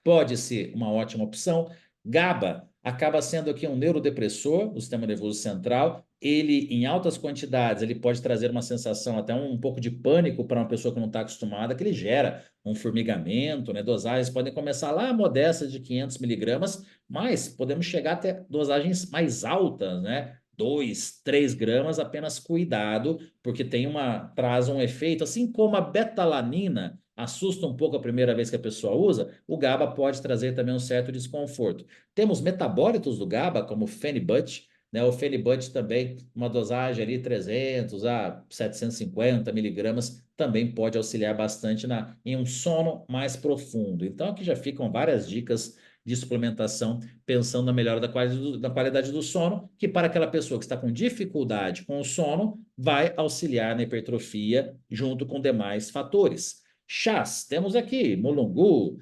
pode ser uma ótima opção. GABA acaba sendo aqui um neurodepressor do sistema nervoso central. Ele, em altas quantidades, ele pode trazer uma sensação, até um pouco de pânico para uma pessoa que não está acostumada, que ele gera um formigamento, né? Dosagens podem começar lá modestas de 500 miligramas, mas podemos chegar até dosagens mais altas, né? 2, 3 gramas, apenas cuidado, porque traz um efeito, assim como a betalanina assusta um pouco a primeira vez que a pessoa usa, o GABA pode trazer também um certo desconforto. Temos metabólitos do GABA, como o phenibut, né? O Phenibut também, uma dosagem ali 300 a 750 miligramas, também pode auxiliar bastante em um sono mais profundo. Então, aqui já ficam várias dicas de suplementação, pensando na melhora da qualidade do sono, que para aquela pessoa que está com dificuldade com o sono, vai auxiliar na hipertrofia junto com demais fatores. Chás, temos aqui mulungu,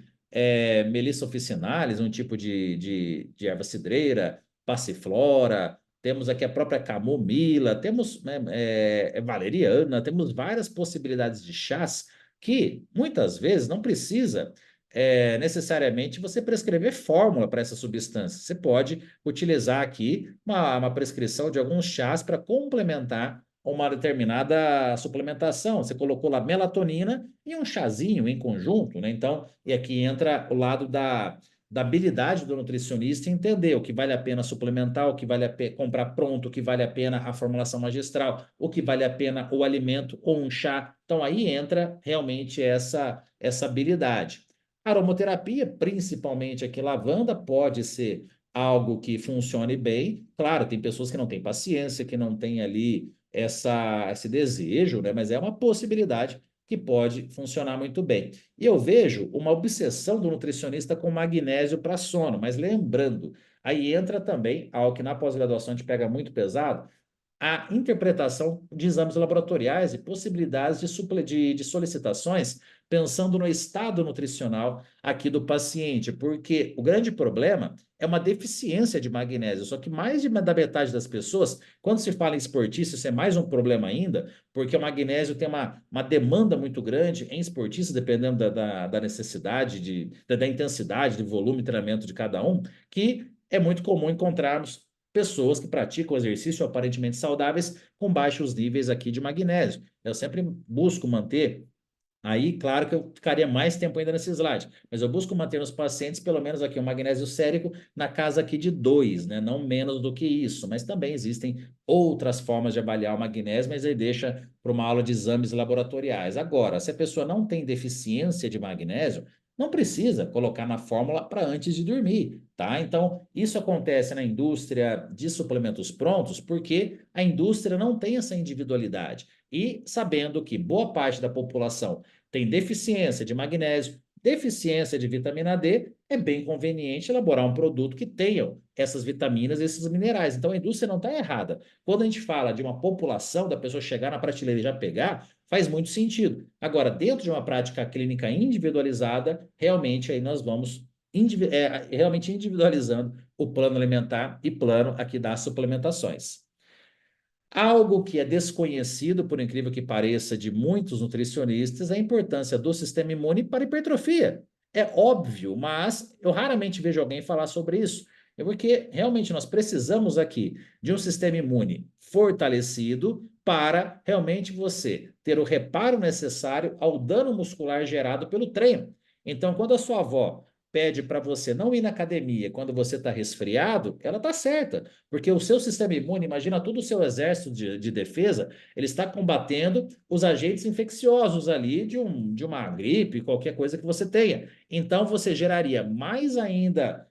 Melissa officinalis, um tipo de erva cidreira, passiflora, temos aqui a própria camomila, temos valeriana, temos várias possibilidades de chás que muitas vezes não precisa necessariamente você prescrever fórmula para essa substância. Você pode utilizar aqui uma prescrição de alguns chás para complementar uma determinada suplementação. Você colocou lá melatonina e um chazinho em conjunto, né? Então, e aqui entra o lado da habilidade do nutricionista em entender o que vale a pena suplementar, o que vale a pena comprar pronto, o que vale a pena a formulação magistral, o que vale a pena o alimento ou um chá. Então, aí entra realmente essa habilidade. Aromaterapia, principalmente aqui lavanda, pode ser algo que funcione bem. Claro, tem pessoas que não têm paciência, que não têm ali esse desejo, né? Mas é uma possibilidade que pode funcionar muito bem. E eu vejo uma obsessão do nutricionista com magnésio para sono, mas lembrando, aí entra também algo que na pós-graduação a gente pega muito pesado, a interpretação de exames laboratoriais e possibilidades de solicitações, pensando no estado nutricional aqui do paciente, porque o grande problema é uma deficiência de magnésio, só que da metade das pessoas, quando se fala em esportista, isso é mais um problema ainda, porque o magnésio tem uma demanda muito grande em esportistas, dependendo da necessidade, da intensidade, do volume de treinamento de cada um, que é muito comum encontrarmos pessoas que praticam exercício aparentemente saudáveis com baixos níveis aqui de magnésio. Eu sempre busco manter, aí claro que eu ficaria mais tempo ainda nesse slide, mas eu busco manter nos pacientes pelo menos aqui o magnésio sérico na casa aqui de 2, né? Não menos do que isso, mas também existem outras formas de avaliar o magnésio, mas aí deixa para uma aula de exames laboratoriais. Agora, se a pessoa não tem deficiência de magnésio, não precisa colocar na fórmula para antes de dormir, tá? Então, isso acontece na indústria de suplementos prontos porque a indústria não tem essa individualidade. E sabendo que boa parte da população tem deficiência de magnésio, deficiência de vitamina D, é bem conveniente elaborar um produto que tenha essas vitaminas e esses minerais. Então, a indústria não está errada. Quando a gente fala de uma população, da pessoa chegar na prateleira e já pegar, faz muito sentido. Agora, dentro de uma prática clínica individualizada, realmente aí nós vamos realmente individualizando o plano alimentar e plano aqui das suplementações. Algo que é desconhecido, por incrível que pareça, de muitos nutricionistas, é a importância do sistema imune para a hipertrofia. É óbvio, mas eu raramente vejo alguém falar sobre isso. É porque realmente nós precisamos aqui de um sistema imune fortalecido para realmente você ter o reparo necessário ao dano muscular gerado pelo treino. Então, quando a sua avó pede para você não ir na academia quando você está resfriado, ela está certa, porque o seu sistema imune, imagina todo o seu exército de defesa, ele está combatendo os agentes infecciosos ali de uma gripe, qualquer coisa que você tenha. Então, você geraria mais ainda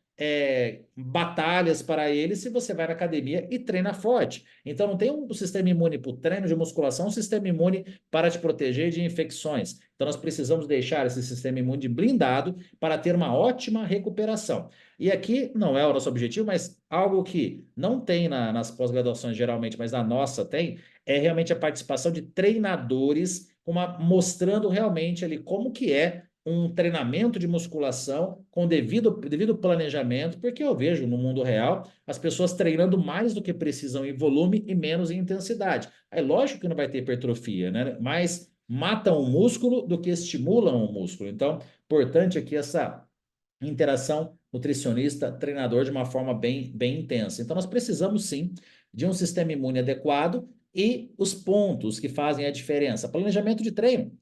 batalhas para ele se você vai na academia e treina forte. Então, não tem um sistema imune para o treino de musculação, um sistema imune para te proteger de infecções. Então, nós precisamos deixar esse sistema imune blindado para ter uma ótima recuperação. E aqui não é o nosso objetivo, mas algo que não tem nas pós-graduações geralmente, mas na nossa tem, é realmente a participação de treinadores, mostrando realmente ali como que é um treinamento de musculação com devido planejamento, porque eu vejo no mundo real as pessoas treinando mais do que precisam em volume e menos em intensidade. Aí, lógico que não vai ter hipertrofia, né? Mas matam o músculo do que estimulam o músculo. Então, importante aqui essa interação nutricionista-treinador de uma forma bem intensa. Então, nós precisamos sim de um sistema imune adequado e os pontos que fazem a diferença. Planejamento de treino.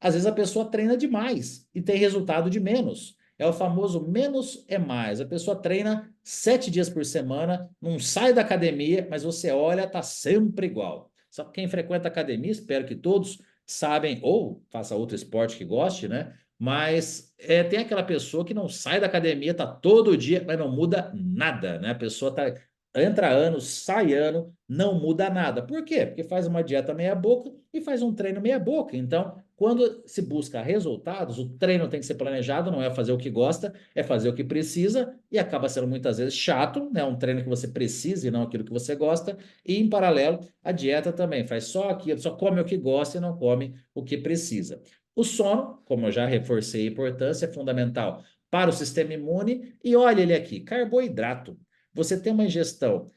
Às vezes a pessoa treina demais e tem resultado de menos. É o famoso menos é mais. A pessoa treina 7 dias por semana, não sai da academia, mas você olha, tá sempre igual. Só que quem frequenta academia, espero que todos sabem, ou faça outro esporte que goste, né? Mas tem aquela pessoa que não sai da academia, tá todo dia, mas não muda nada, né? A pessoa tá entra ano, sai ano, não muda nada. Por quê? Porque faz uma dieta meia boca e faz um treino meia boca. Então, quando se busca resultados, o treino tem que ser planejado, não é fazer o que gosta, é fazer o que precisa e acaba sendo muitas vezes chato, né? Um treino que você precisa e não aquilo que você gosta. E em paralelo, a dieta também faz só aquilo, só come o que gosta e não come o que precisa. O sono, como eu já reforcei a importância, é fundamental para o sistema imune. E olha ele aqui, carboidrato. Você tem uma ingestão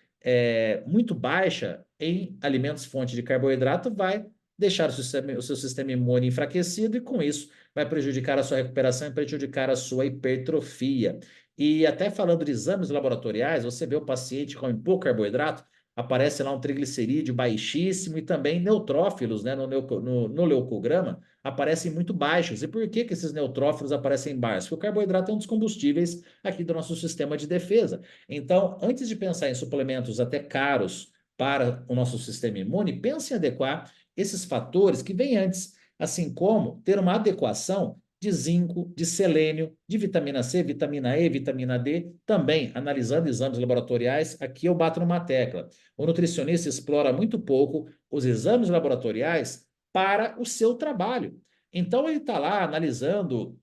muito baixa em alimentos fonte de carboidrato, vai deixar o seu sistema imune enfraquecido e, com isso, vai prejudicar a sua recuperação e prejudicar a sua hipertrofia. E até falando de exames laboratoriais, você vê o paciente com pouco carboidrato, aparece lá um triglicerídeo baixíssimo e também neutrófilos, né, no leucograma, aparecem muito baixos. E por que que esses neutrófilos aparecem baixos? Porque o carboidrato é um dos combustíveis aqui do nosso sistema de defesa. Então, antes de pensar em suplementos até caros para o nosso sistema imune, pense em adequar esses fatores que vêm antes, assim como ter uma adequação de zinco, de selênio, de vitamina C, vitamina E, vitamina D, também analisando exames laboratoriais, aqui eu bato numa tecla. O nutricionista explora muito pouco os exames laboratoriais para o seu trabalho. Então ele está lá analisando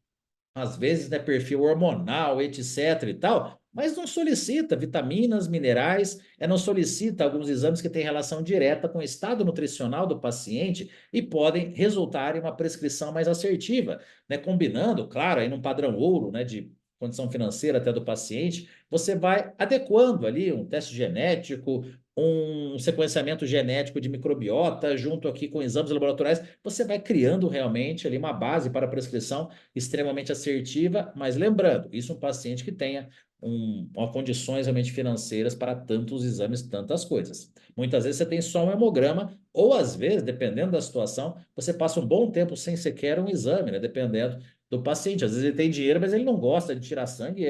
às vezes, né, perfil hormonal, etc e tal, mas não solicita vitaminas, minerais, não solicita alguns exames que têm relação direta com o estado nutricional do paciente e podem resultar em uma prescrição mais assertiva, né, combinando, claro, aí num padrão ouro, né, de condição financeira até do paciente, você vai adequando ali um teste genético, um sequenciamento genético de microbiota, junto aqui com exames laboratoriais, você vai criando realmente ali uma base para a prescrição extremamente assertiva, mas lembrando, isso é um paciente que tenha condições realmente financeiras para tantos exames, tantas coisas. Muitas vezes você tem só um hemograma, ou às vezes, dependendo da situação, você passa um bom tempo sem sequer um exame, né? Dependendo do paciente. Às vezes ele tem dinheiro, mas ele não gosta de tirar sangue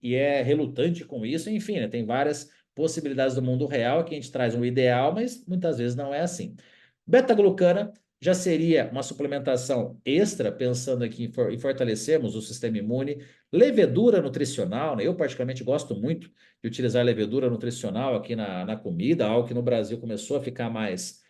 e é relutante com isso, enfim, né? Tem várias possibilidades do mundo real que a gente traz um ideal, mas muitas vezes não é assim. Beta-glucana já seria uma suplementação extra, pensando aqui em fortalecermos o sistema imune. Levedura nutricional, né? Eu particularmente gosto muito de utilizar levedura nutricional aqui na comida, algo que no Brasil começou a ficar mais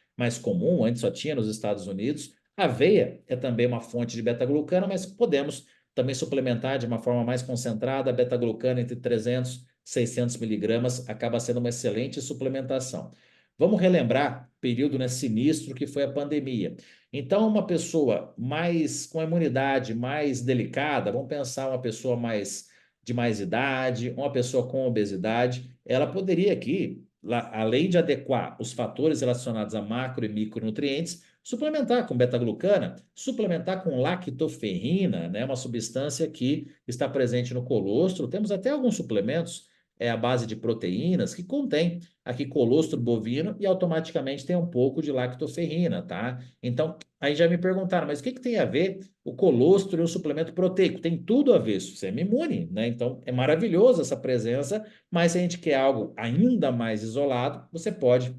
comum, antes só tinha nos Estados Unidos. Aveia é também uma fonte de beta-glucana, mas podemos também suplementar de uma forma mais concentrada. A beta-glucana entre 300 e 600 miligramas acaba sendo uma excelente suplementação. Vamos relembrar o período, né, sinistro que foi a pandemia. Então, uma pessoa mais com a imunidade mais delicada, vamos pensar uma pessoa de mais idade, uma pessoa com obesidade, ela poderia aqui, além de adequar os fatores relacionados a macro e micronutrientes, suplementar com beta-glucana, suplementar com lactoferrina, né, uma substância que está presente no colostro. Temos até alguns suplementos à base de proteínas que contém aqui colostro bovino e automaticamente tem um pouco de lactoferrina, tá? Então, aí já me perguntaram, mas o que que tem a ver o colostro e o suplemento proteico? Tem tudo a ver, sistema imune, né? Então, é maravilhoso essa presença, mas se a gente quer algo ainda mais isolado, você pode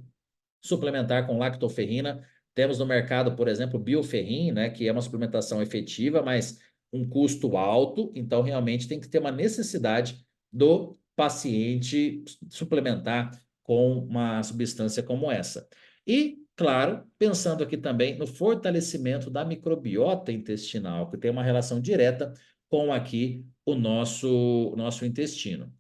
suplementar com lactoferrina. Temos no mercado, por exemplo, bioferrin, né, que é uma suplementação efetiva, mas um custo alto, então realmente tem que ter uma necessidade do paciente suplementar com uma substância como essa. E, claro, pensando aqui também no fortalecimento da microbiota intestinal, que tem uma relação direta com aqui o nosso intestino.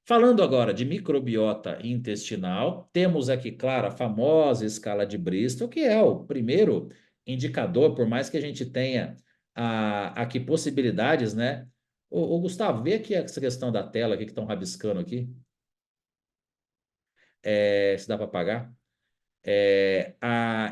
Falando agora de microbiota intestinal, temos aqui, claro, a famosa escala de Bristol, que é o primeiro indicador, por mais que a gente tenha aqui possibilidades, né? Gustavo, vê aqui essa questão da tela aqui que estão rabiscando aqui, se dá para apagar.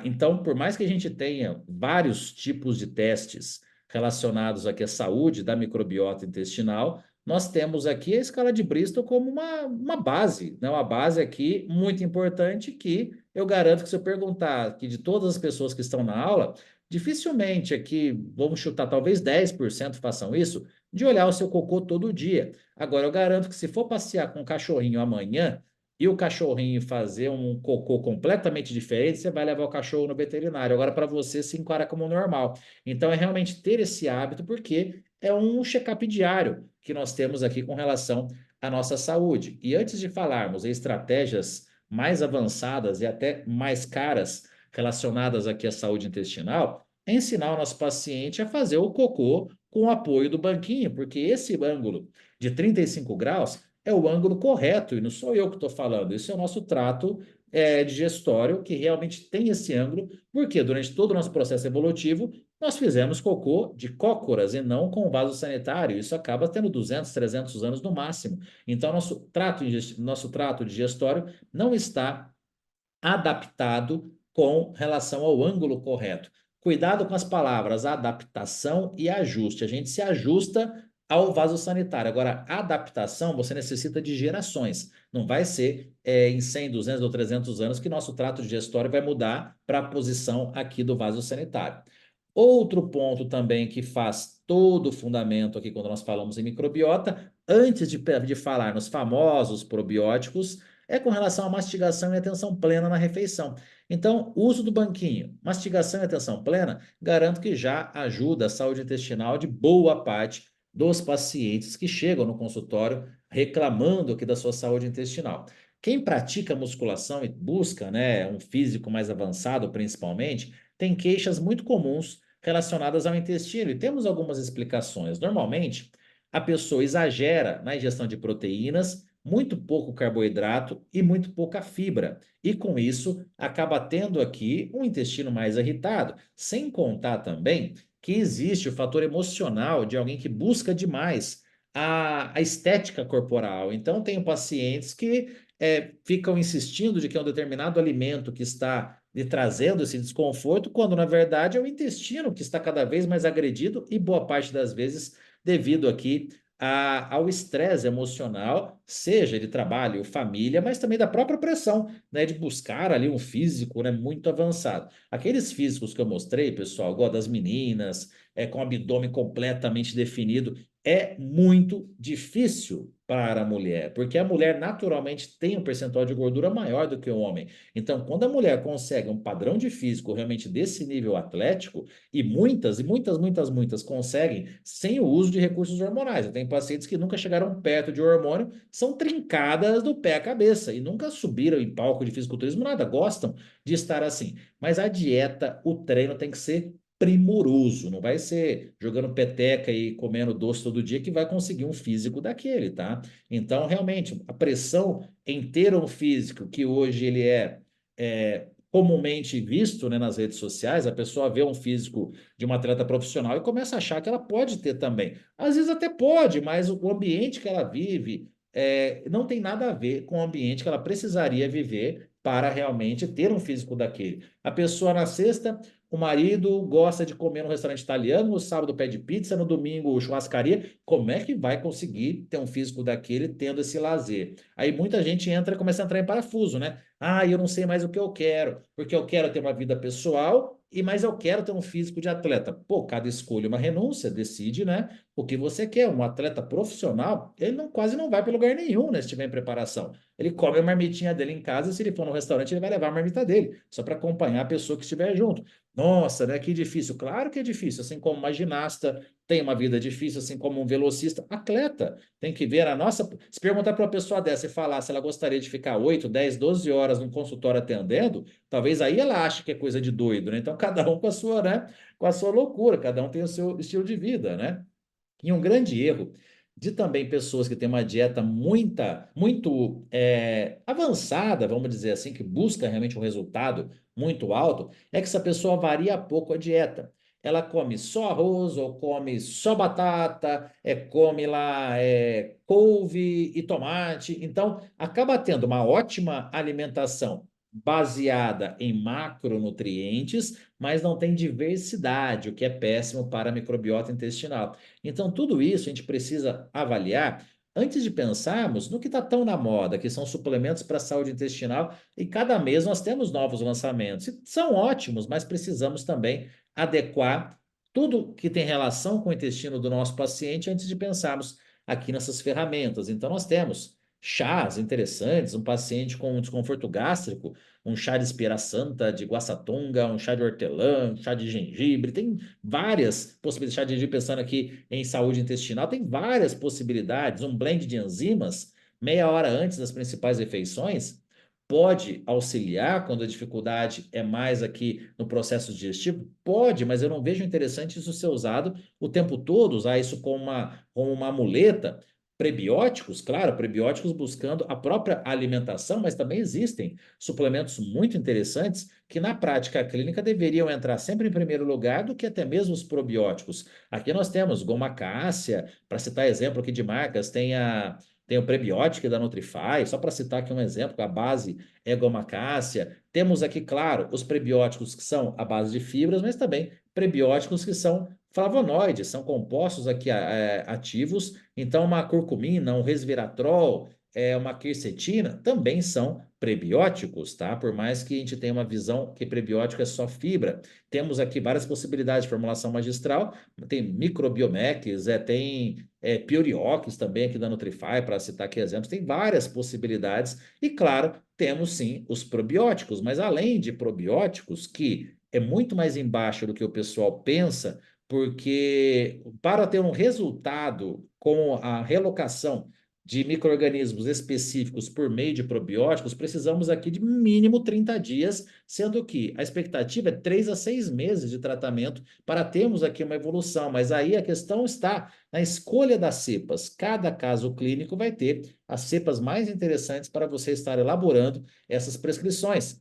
Então, por mais que a gente tenha vários tipos de testes relacionados aqui à saúde da microbiota intestinal, nós temos aqui a escala de Bristol como uma base, né? Uma base aqui muito importante que eu garanto que se eu perguntar aqui de todas as pessoas que estão na aula, dificilmente aqui, vamos chutar, talvez 10% façam isso, de olhar o seu cocô todo dia. Agora, eu garanto que se for passear com um cachorrinho amanhã, e o cachorrinho fazer um cocô completamente diferente, você vai levar o cachorro no veterinário. Agora, para você, se encara como normal. Então, é realmente ter esse hábito, porque é um check-up diário que nós temos aqui com relação à nossa saúde. E antes de falarmos em estratégias mais avançadas e até mais caras relacionadas aqui à saúde intestinal, é ensinar o nosso paciente a fazer o cocô com o apoio do banquinho, porque esse ângulo de 35 graus é o ângulo correto, e não sou eu que estou falando, isso é o nosso trato digestório que realmente tem esse ângulo, porque durante todo o nosso processo evolutivo, nós fizemos cocô de cócoras e não com vaso sanitário. Isso acaba tendo 200, 300 anos no máximo. Então, nosso trato digestório não está adaptado com relação ao ângulo correto. Cuidado com as palavras adaptação e ajuste. A gente se ajusta ao vaso sanitário. Agora, adaptação você necessita de gerações. Não vai ser em 100, 200 ou 300 anos que nosso trato digestório vai mudar para a posição aqui do vaso sanitário. Outro ponto também que faz todo o fundamento aqui quando nós falamos em microbiota, antes de falar nos famosos probióticos, é com relação à mastigação e atenção plena na refeição. Então, uso do banquinho, mastigação e atenção plena, garanto que já ajuda a saúde intestinal de boa parte dos pacientes que chegam no consultório reclamando aqui da sua saúde intestinal. Quem pratica musculação e busca, né, um físico mais avançado, principalmente, tem queixas muito comuns relacionadas ao intestino e temos algumas explicações. Normalmente, a pessoa exagera na ingestão de proteínas, muito pouco carboidrato e muito pouca fibra. E com isso, acaba tendo aqui um intestino mais irritado. Sem contar também que existe o fator emocional de alguém que busca demais a estética corporal. Então, tenho pacientes que ficam insistindo de que é um determinado alimento que está lhe trazendo esse desconforto, quando na verdade é o intestino que está cada vez mais agredido e boa parte das vezes devido aqui ao estresse emocional, seja de trabalho, família, mas também da própria pressão, né, de buscar ali um físico, né, muito avançado. Aqueles físicos que eu mostrei, pessoal, igual das meninas, com abdômen completamente definido, é muito difícil para a mulher, porque a mulher naturalmente tem um percentual de gordura maior do que o homem. Então, quando a mulher consegue um padrão de físico realmente desse nível atlético, e muitas conseguem sem o uso de recursos hormonais. Eu tenho pacientes que nunca chegaram perto de hormônio, são trincadas do pé à cabeça e nunca subiram em palco de fisiculturismo, nada, gostam de estar assim. Mas a dieta, o treino tem que ser primoroso, não vai ser jogando peteca e comendo doce todo dia que vai conseguir um físico daquele, tá? Então, realmente, a pressão em ter um físico que hoje ele comumente visto, né, nas redes sociais, a pessoa vê um físico de uma atleta profissional e começa a achar que ela pode ter também. Às vezes até pode, mas o ambiente que ela vive não tem nada a ver com o ambiente que ela precisaria viver para realmente ter um físico daquele. A pessoa na sexta, o marido gosta de comer no restaurante italiano, no sábado pede pizza, no domingo churrascaria. Como é que vai conseguir ter um físico daquele tendo esse lazer? Aí muita gente começa a entrar em parafuso, né? Ah, eu não sei mais o que eu quero, porque eu quero ter uma vida pessoal, mas eu quero ter um físico de atleta. Pô, cada escolha é uma renúncia, decide, né? O que você quer. Um atleta profissional, ele quase não vai para lugar nenhum, né, se estiver em preparação. Ele come a marmitinha dele em casa e se ele for no restaurante, ele vai levar a marmita dele, só para acompanhar a pessoa que estiver junto. Nossa, né? Que difícil. Claro que é difícil, assim como uma ginasta tem uma vida difícil, assim como um velocista, atleta. Tem que ver a nossa. Se perguntar para uma pessoa dessa e falar se ela gostaria de ficar 8, 10, 12 horas num consultório atendendo, talvez aí ela ache que é coisa de doido, né? Então, cada um com a sua, né? Com a sua loucura, cada um tem o seu estilo de vida, né? E um grande erro de também pessoas que têm uma dieta muito avançada, vamos dizer assim, que busca realmente um resultado muito alto, é que essa pessoa varia pouco a dieta. Ela come só arroz ou come só batata, come lá couve e tomate. Então, acaba tendo uma ótima alimentação baseada em macronutrientes, mas não tem diversidade, o que é péssimo para a microbiota intestinal. Então, tudo isso a gente precisa avaliar antes de pensarmos no que está tão na moda, que são suplementos para a saúde intestinal, e cada mês nós temos novos lançamentos. E são ótimos, mas precisamos também adequar tudo que tem relação com o intestino do nosso paciente antes de pensarmos aqui nessas ferramentas. Então, nós temos chás interessantes, um paciente com um desconforto gástrico, um chá de espira santa, de guaçatonga, um chá de hortelã, um chá de gengibre, tem várias possibilidades, chá de gengibre pensando aqui em saúde intestinal, tem várias possibilidades, um blend de enzimas, meia hora antes das principais refeições, pode auxiliar quando a dificuldade é mais aqui no processo digestivo? Pode, mas eu não vejo interessante isso ser usado o tempo todo, usar isso como uma muleta. Prebióticos, claro, prebióticos buscando a própria alimentação, mas também existem suplementos muito interessantes que na prática clínica deveriam entrar sempre em primeiro lugar do que até mesmo os probióticos. Aqui nós temos goma cássia, para citar exemplo aqui de marcas, tem o prebiótico da Nutrify, só para citar aqui um exemplo, a base é goma cássia. Temos aqui, claro, os prebióticos que são a base de fibras, mas também prebióticos que são flavonoides, são compostos aqui ativos. Então, uma curcumina, um resveratrol, uma quercetina também são prebióticos, tá? Por mais que a gente tenha uma visão que prebiótico é só fibra. Temos aqui várias possibilidades de formulação magistral, tem microbiomex, tem Puriox também aqui da Nutrify, para citar aqui exemplos, tem várias possibilidades. E claro, temos sim os probióticos, mas além de probióticos, que é muito mais embaixo do que o pessoal pensa, porque para ter um resultado com a relocação de micro-organismos específicos por meio de probióticos, precisamos aqui de mínimo 30 dias, sendo que a expectativa é 3 a 6 meses de tratamento para termos aqui uma evolução. Mas aí a questão está na escolha das cepas. Cada caso clínico vai ter as cepas mais interessantes para você estar elaborando essas prescrições.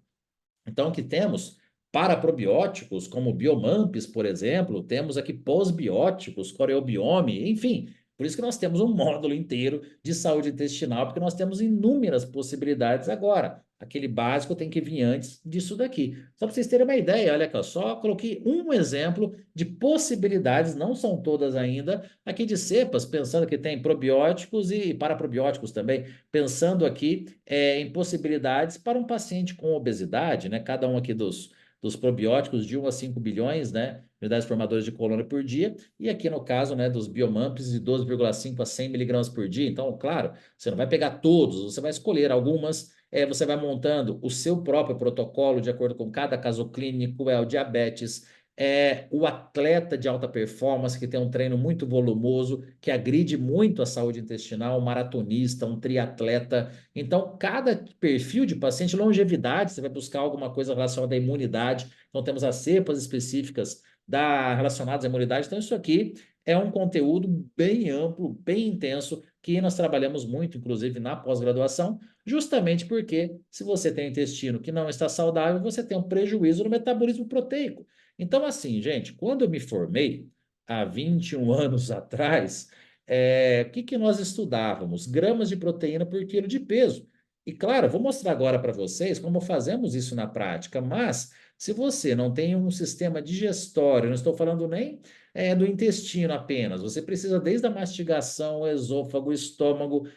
Então, o que temos para probióticos, como Biomampes, por exemplo, temos aqui pós-bióticos, Coreobiome, enfim. Por isso que nós temos um módulo inteiro de saúde intestinal, porque nós temos inúmeras possibilidades agora. Aquele básico tem que vir antes disso daqui. Só para vocês terem uma ideia, olha aqui, ó, só coloquei um exemplo de possibilidades, não são todas ainda, aqui de cepas, pensando que tem probióticos e paraprobióticos também, pensando aqui em possibilidades para um paciente com obesidade, né? Cada um aqui dos probióticos de 1 a 5 bilhões, né? Unidades formadoras de colônia por dia, e aqui no caso, né, dos Biomampes de 12,5 a 100 miligramas por dia. Então, claro, você não vai pegar todos, você vai escolher algumas, você vai montando o seu próprio protocolo de acordo com cada caso clínico, o diabetes, o atleta de alta performance que tem um treino muito volumoso, que agride muito a saúde intestinal, um maratonista, um triatleta. Então, cada perfil de paciente, longevidade, você vai buscar alguma coisa relacionada à imunidade. Então, temos as cepas específicas relacionadas à imunidade. Então, isso aqui é um conteúdo bem amplo, bem intenso, que nós trabalhamos muito, inclusive na pós-graduação, justamente porque se você tem um intestino que não está saudável, você tem um prejuízo no metabolismo proteico. Então, assim, gente, quando eu me formei, há 21 anos atrás, o que que nós estudávamos? Gramas de proteína por quilo de peso. E claro, vou mostrar agora para vocês como fazemos isso na prática, mas se você não tem um sistema digestório, não estou falando nem do intestino apenas, você precisa desde a mastigação, o esôfago, o estômago,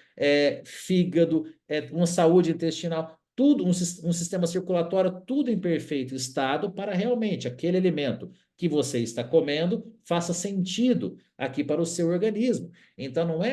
fígado, uma saúde intestinal, tudo, um sistema circulatório, tudo em perfeito estado para realmente aquele alimento que você está comendo faça sentido aqui para o seu organismo. Então, não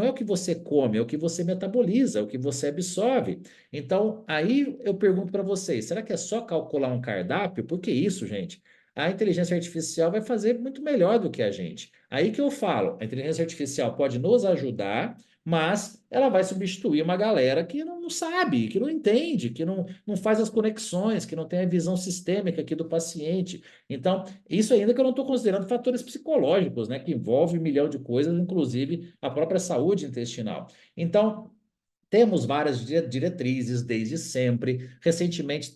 é o que você come, é o que você metaboliza, é o que você absorve. Então, aí eu pergunto para vocês, será que é só calcular um cardápio? Por que isso, gente? A inteligência artificial vai fazer muito melhor do que a gente. Aí que eu falo, a inteligência artificial pode nos ajudar, mas ela vai substituir uma galera que não sabe, que não entende, que não faz as conexões, que não tem a visão sistêmica aqui do paciente. Então, isso ainda que eu não estou considerando fatores psicológicos, né, que envolve um milhão de coisas, inclusive a própria saúde intestinal. Então, temos várias diretrizes desde sempre. Recentemente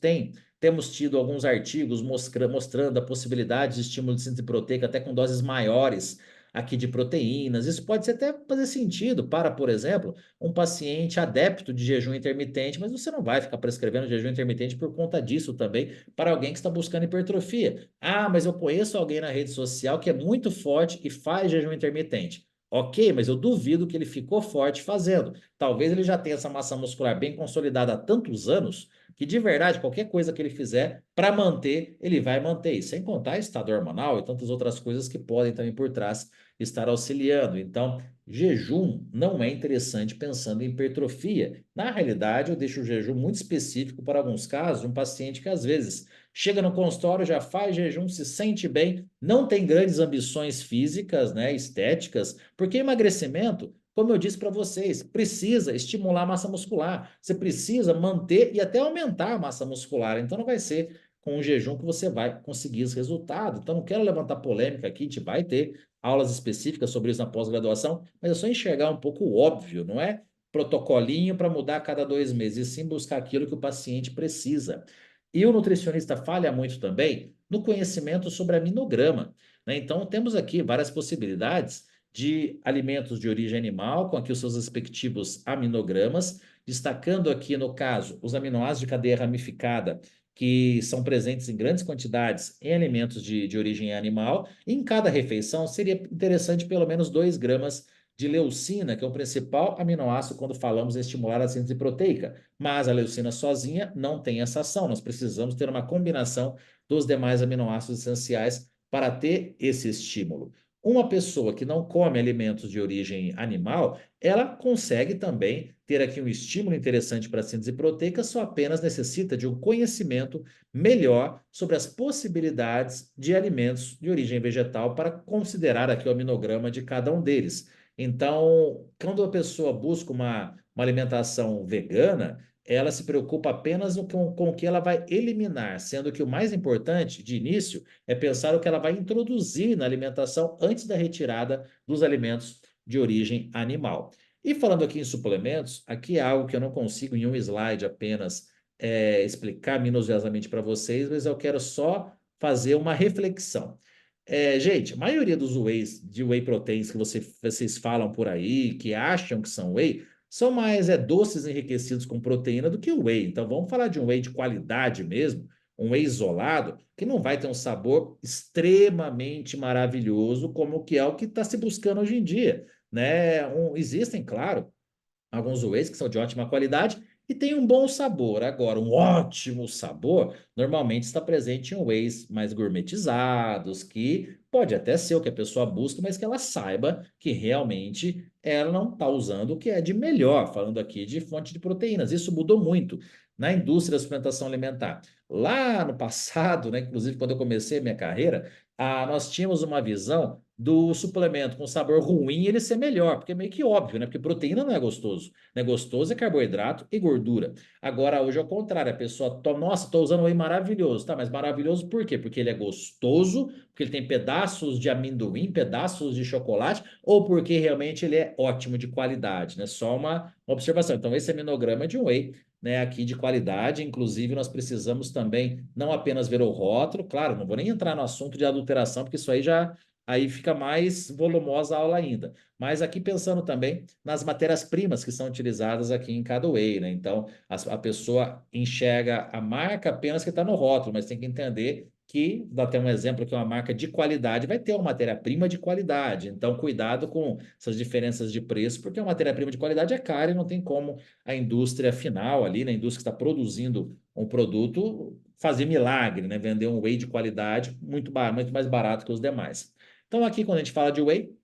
temos tido alguns artigos mostrando a possibilidade de estímulo de síntese proteica até com doses maiores aqui de proteínas. Isso pode até fazer sentido para, por exemplo, um paciente adepto de jejum intermitente, mas você não vai ficar prescrevendo jejum intermitente por conta disso também para alguém que está buscando hipertrofia. Ah, mas eu conheço alguém na rede social que é muito forte e faz jejum intermitente. Ok, mas eu duvido que ele ficou forte fazendo. talvez ele já tenha essa massa muscular bem consolidada há tantos anos, que de verdade, qualquer coisa que ele fizer para manter, ele vai manter isso. Sem contar estado hormonal e tantas outras coisas que podem também por trás estar auxiliando. Então, jejum não é interessante pensando em hipertrofia. Na realidade, eu deixo o jejum muito específico para alguns casos, um paciente que às vezes chega no consultório, já faz jejum, se sente bem, não tem grandes ambições físicas, né, estéticas, porque emagrecimento, como eu disse para vocês, precisa estimular a massa muscular. Você precisa manter e até aumentar a massa muscular. Então não vai ser com o jejum que você vai conseguir esse resultado. Então não quero levantar polêmica aqui, a gente vai ter aulas específicas sobre isso na pós-graduação, mas é só enxergar um pouco o óbvio, não é protocolinho para mudar a cada 2 meses, e sim buscar aquilo que o paciente precisa. E o nutricionista falha muito também no conhecimento sobre aminograma, né? Então, temos aqui várias possibilidades de alimentos de origem animal, com aqui os seus respectivos aminogramas, destacando aqui, no caso, os aminoácidos de cadeia ramificada, que são presentes em grandes quantidades em alimentos de origem animal. Em cada refeição, seria interessante pelo menos 2 gramas de leucina, que é o principal aminoácido quando falamos em estimular a síntese proteica. Mas a leucina sozinha não tem essa ação. Nós precisamos ter uma combinação dos demais aminoácidos essenciais para ter esse estímulo. Uma pessoa que não come alimentos de origem animal, ela consegue também ter aqui um estímulo interessante para a síntese proteica, só apenas necessita de um conhecimento melhor sobre as possibilidades de alimentos de origem vegetal para considerar aqui o aminograma de cada um deles. Então, quando a pessoa busca uma alimentação vegana, ela se preocupa apenas com o que ela vai eliminar, sendo que o mais importante, de início, é pensar o que ela vai introduzir na alimentação antes da retirada dos alimentos de origem animal. E falando aqui em suplementos, aqui é algo que eu não consigo em um slide apenas explicar minuciosamente para vocês, mas eu quero só fazer uma reflexão. Gente, a maioria dos whey, de whey proteins que vocês falam por aí, que acham que são whey, são mais doces enriquecidos com proteína do que o whey. Então vamos falar de um whey de qualidade mesmo, um whey isolado, que não vai ter um sabor extremamente maravilhoso como que é o que está se buscando hoje em dia, né? Existem, claro, alguns wheys que são de ótima qualidade e tem um bom sabor. Agora, um ótimo sabor normalmente está presente em wheys mais gourmetizados, que pode até ser o que a pessoa busca, mas que ela saiba que realmente ela não está usando o que é de melhor, falando aqui de fonte de proteínas. Isso mudou muito na indústria da suplementação alimentar. Lá no passado, né, inclusive quando eu comecei a minha carreira, nós tínhamos uma visão do suplemento com sabor ruim ele ser melhor, porque é meio que óbvio, né? Porque proteína não é gostoso, né? Gostoso é carboidrato e gordura. Agora, hoje é o contrário, a pessoa toma, nossa, tô usando whey maravilhoso, tá? Mas maravilhoso por quê? Porque ele é gostoso, porque ele tem pedaços de amendoim, pedaços de chocolate, ou porque realmente ele é ótimo de qualidade, né? Só uma observação. Então, esse aminograma é de um whey, né, aqui de qualidade. Inclusive, nós precisamos também não apenas ver o rótulo, claro, não vou nem entrar no assunto de adulteração, porque isso aí fica mais volumosa a aula ainda. Mas aqui pensando também nas matérias-primas que são utilizadas aqui em cada whey, né? Então, a pessoa enxerga a marca apenas que está no rótulo, mas tem que entender que, dá até um exemplo, que uma marca de qualidade vai ter uma matéria-prima de qualidade. Então, cuidado com essas diferenças de preço, porque a matéria-prima de qualidade é cara e não tem como a indústria final ali, né? A indústria que está produzindo um produto, fazer milagre, né? Vender um whey de qualidade muito mais barato que os demais. Então, aqui, quando a gente fala de whey,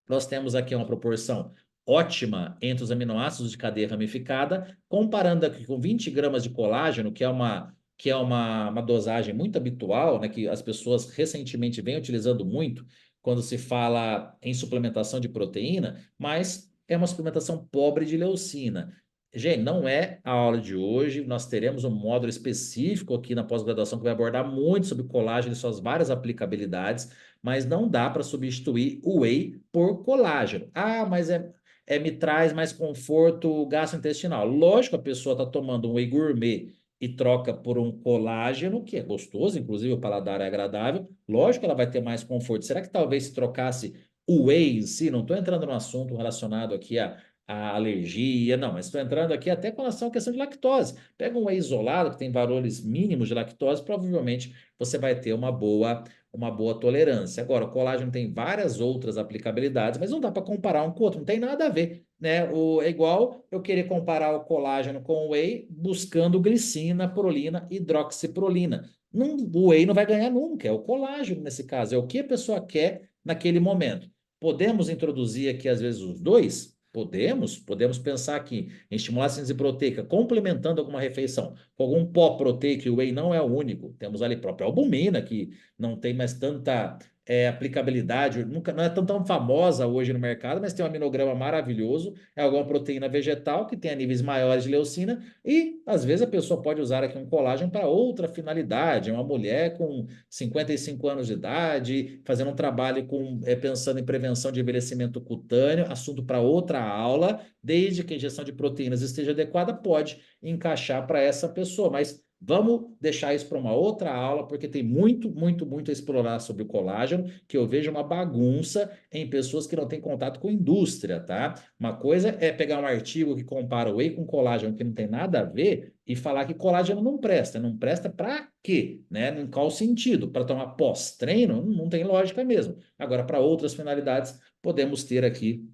nós temos aqui uma proporção ótima entre os aminoácidos de cadeia ramificada, comparando aqui com 20 gramas de colágeno, que é uma dosagem muito habitual, né, que as pessoas recentemente vêm utilizando muito quando se fala em suplementação de proteína, mas é uma suplementação pobre de leucina. Gente, não é a aula de hoje. Nós teremos um módulo específico aqui na pós-graduação que vai abordar muito sobre colágeno e suas várias aplicabilidades, mas não dá para substituir o whey por colágeno. Mas me traz mais conforto gastrointestinal. Lógico, a pessoa está tomando um whey gourmet e troca por um colágeno, que é gostoso, inclusive o paladar é agradável. Lógico que ela vai ter mais conforto. Será que talvez se trocasse o whey em si, não estou entrando no assunto relacionado aqui a alergia, não, mas estou entrando aqui até com relação à questão de lactose. Pega um whey isolado que tem valores mínimos de lactose, provavelmente você vai ter uma boa tolerância. Agora, o colágeno tem várias outras aplicabilidades, mas não dá para comparar um com o outro, não tem nada a ver, né? É igual eu querer comparar o colágeno com o whey buscando glicina, prolina, hidroxiprolina. Não, o whey não vai ganhar nunca, é o colágeno nesse caso, é o que a pessoa quer naquele momento. Podemos introduzir aqui, às vezes, os dois? Podemos pensar aqui em estimular a síntese proteica, complementando alguma refeição com algum pó proteico, e o whey não é o único. Temos ali a própria albumina, que não tem mais tanta aplicabilidade, nunca, não é tão famosa hoje no mercado, mas tem um aminograma maravilhoso, é alguma proteína vegetal que tem níveis maiores de leucina, e às vezes a pessoa pode usar aqui um colágeno para outra finalidade, uma mulher com 55 anos de idade, fazendo um trabalho pensando em prevenção de envelhecimento cutâneo, assunto para outra aula, desde que a ingestão de proteínas esteja adequada, pode encaixar para essa pessoa, mas vamos deixar isso para uma outra aula, porque tem muito, muito, muito a explorar sobre o colágeno, que eu vejo uma bagunça em pessoas que não têm contato com indústria, tá? Uma coisa é pegar um artigo que compara o whey com colágeno, que não tem nada a ver, e falar que colágeno não presta. Não presta para quê? Né? Em qual sentido? Para tomar pós-treino? Não tem lógica mesmo. Agora, para outras finalidades, podemos ter aqui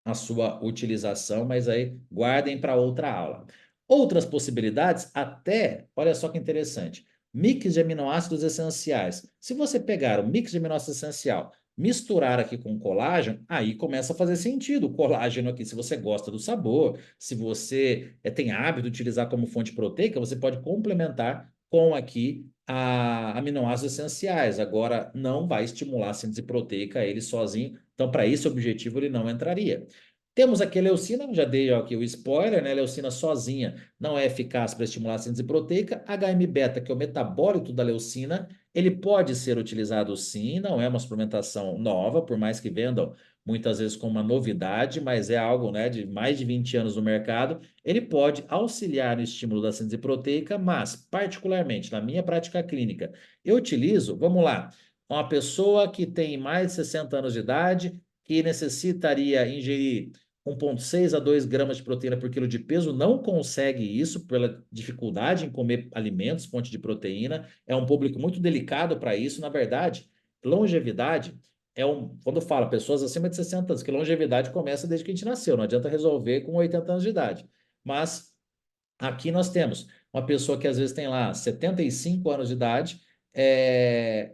a sua utilização, mas aí guardem para outra aula. Outras possibilidades, até, olha só que interessante, mix de aminoácidos essenciais. Se você pegar o mix de aminoácidos essencial, misturar aqui com colágeno, aí começa a fazer sentido. O colágeno aqui, se você gosta do sabor, se você tem hábito de utilizar como fonte proteica, você pode complementar com aqui aminoácidos essenciais. Agora, não vai estimular a síntese proteica ele sozinho. Então, para esse objetivo, ele não entraria. Temos aqui a leucina, já dei aqui o spoiler, né? A leucina sozinha não é eficaz para estimular a síntese proteica. HM-beta, que é o metabólito da leucina, ele pode ser utilizado sim, não é uma suplementação nova, por mais que vendam muitas vezes como uma novidade, mas é algo, né, de mais de 20 anos no mercado. Ele pode auxiliar no estímulo da síntese proteica, mas, particularmente na minha prática clínica, eu utilizo, vamos lá, uma pessoa que tem mais de 60 anos de idade, que necessitaria ingerir 1,6 a 2 gramas de proteína por quilo de peso, não consegue isso pela dificuldade em comer alimentos, fonte de proteína. É um público muito delicado para isso. Na verdade, longevidade quando fala pessoas acima de 60 anos, que longevidade começa desde que a gente nasceu, não adianta resolver com 80 anos de idade. Mas aqui nós temos uma pessoa que às vezes tem lá 75 anos de idade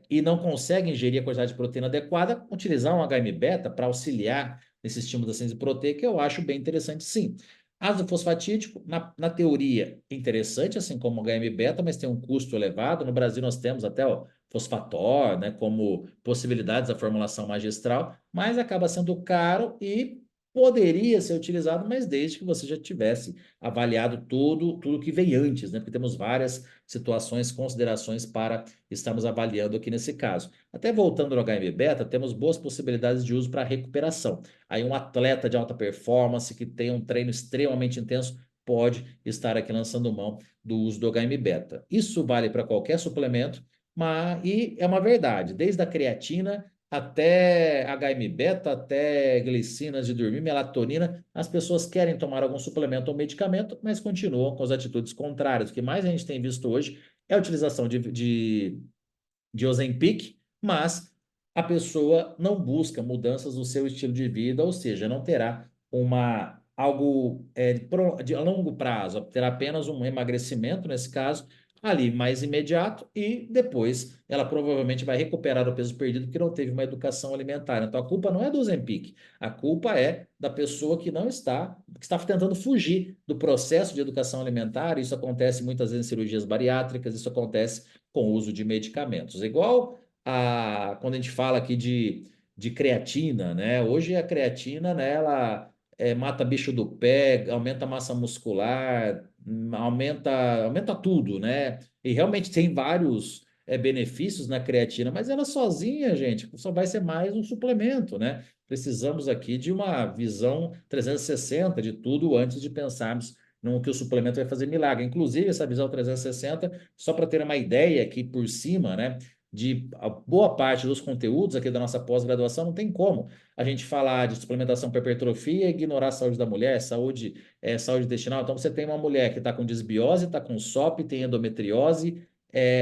e não consegue ingerir a quantidade de proteína adequada, utilizar um HM-beta para auxiliar nesse estímulo da síntese proteica, eu acho bem interessante, sim. Ácido fosfatídico, na teoria, interessante, assim como o HM-beta, mas tem um custo elevado. No Brasil, nós temos até o Fosfator, né, como possibilidades da formulação magistral, mas acaba sendo caro e poderia ser utilizado, mas desde que você já tivesse avaliado tudo que vem antes, né? Porque temos várias situações, considerações para estarmos avaliando aqui nesse caso. Até voltando no HM-beta, temos boas possibilidades de uso para recuperação. Aí um atleta de alta performance que tem um treino extremamente intenso pode estar aqui lançando mão do uso do HM-beta. Isso vale para qualquer suplemento, e é uma verdade, desde a creatina até HM-beta, até glicinas de dormir, melatonina, as pessoas querem tomar algum suplemento ou medicamento, mas continuam com as atitudes contrárias. O que mais a gente tem visto hoje é a utilização de Ozempic, mas a pessoa não busca mudanças no seu estilo de vida, ou seja, não terá algo de longo prazo, terá apenas um emagrecimento, nesse caso, ali mais imediato, e depois ela provavelmente vai recuperar o peso perdido porque não teve uma educação alimentar. Então a culpa não é do Ozempic, a culpa é da pessoa que está tentando fugir do processo de educação alimentar. Isso acontece muitas vezes em cirurgias bariátricas, isso acontece com o uso de medicamentos. Igual quando a gente fala aqui de creatina, né? Hoje a creatina, né, ela mata bicho do pé, aumenta a massa muscular, aumenta tudo, né? E realmente tem vários benefícios na creatina, mas ela sozinha, gente, só vai ser mais um suplemento, né? Precisamos aqui de uma visão 360 de tudo antes de pensarmos no que o suplemento vai fazer milagre. Inclusive, essa visão 360, só para ter uma ideia aqui por cima, né? De a boa parte dos conteúdos aqui da nossa pós-graduação, não tem como a gente falar de suplementação para hipertrofia e ignorar a saúde da mulher, saúde intestinal. Então, você tem uma mulher que está com desbiose, está com SOP, tem endometriose,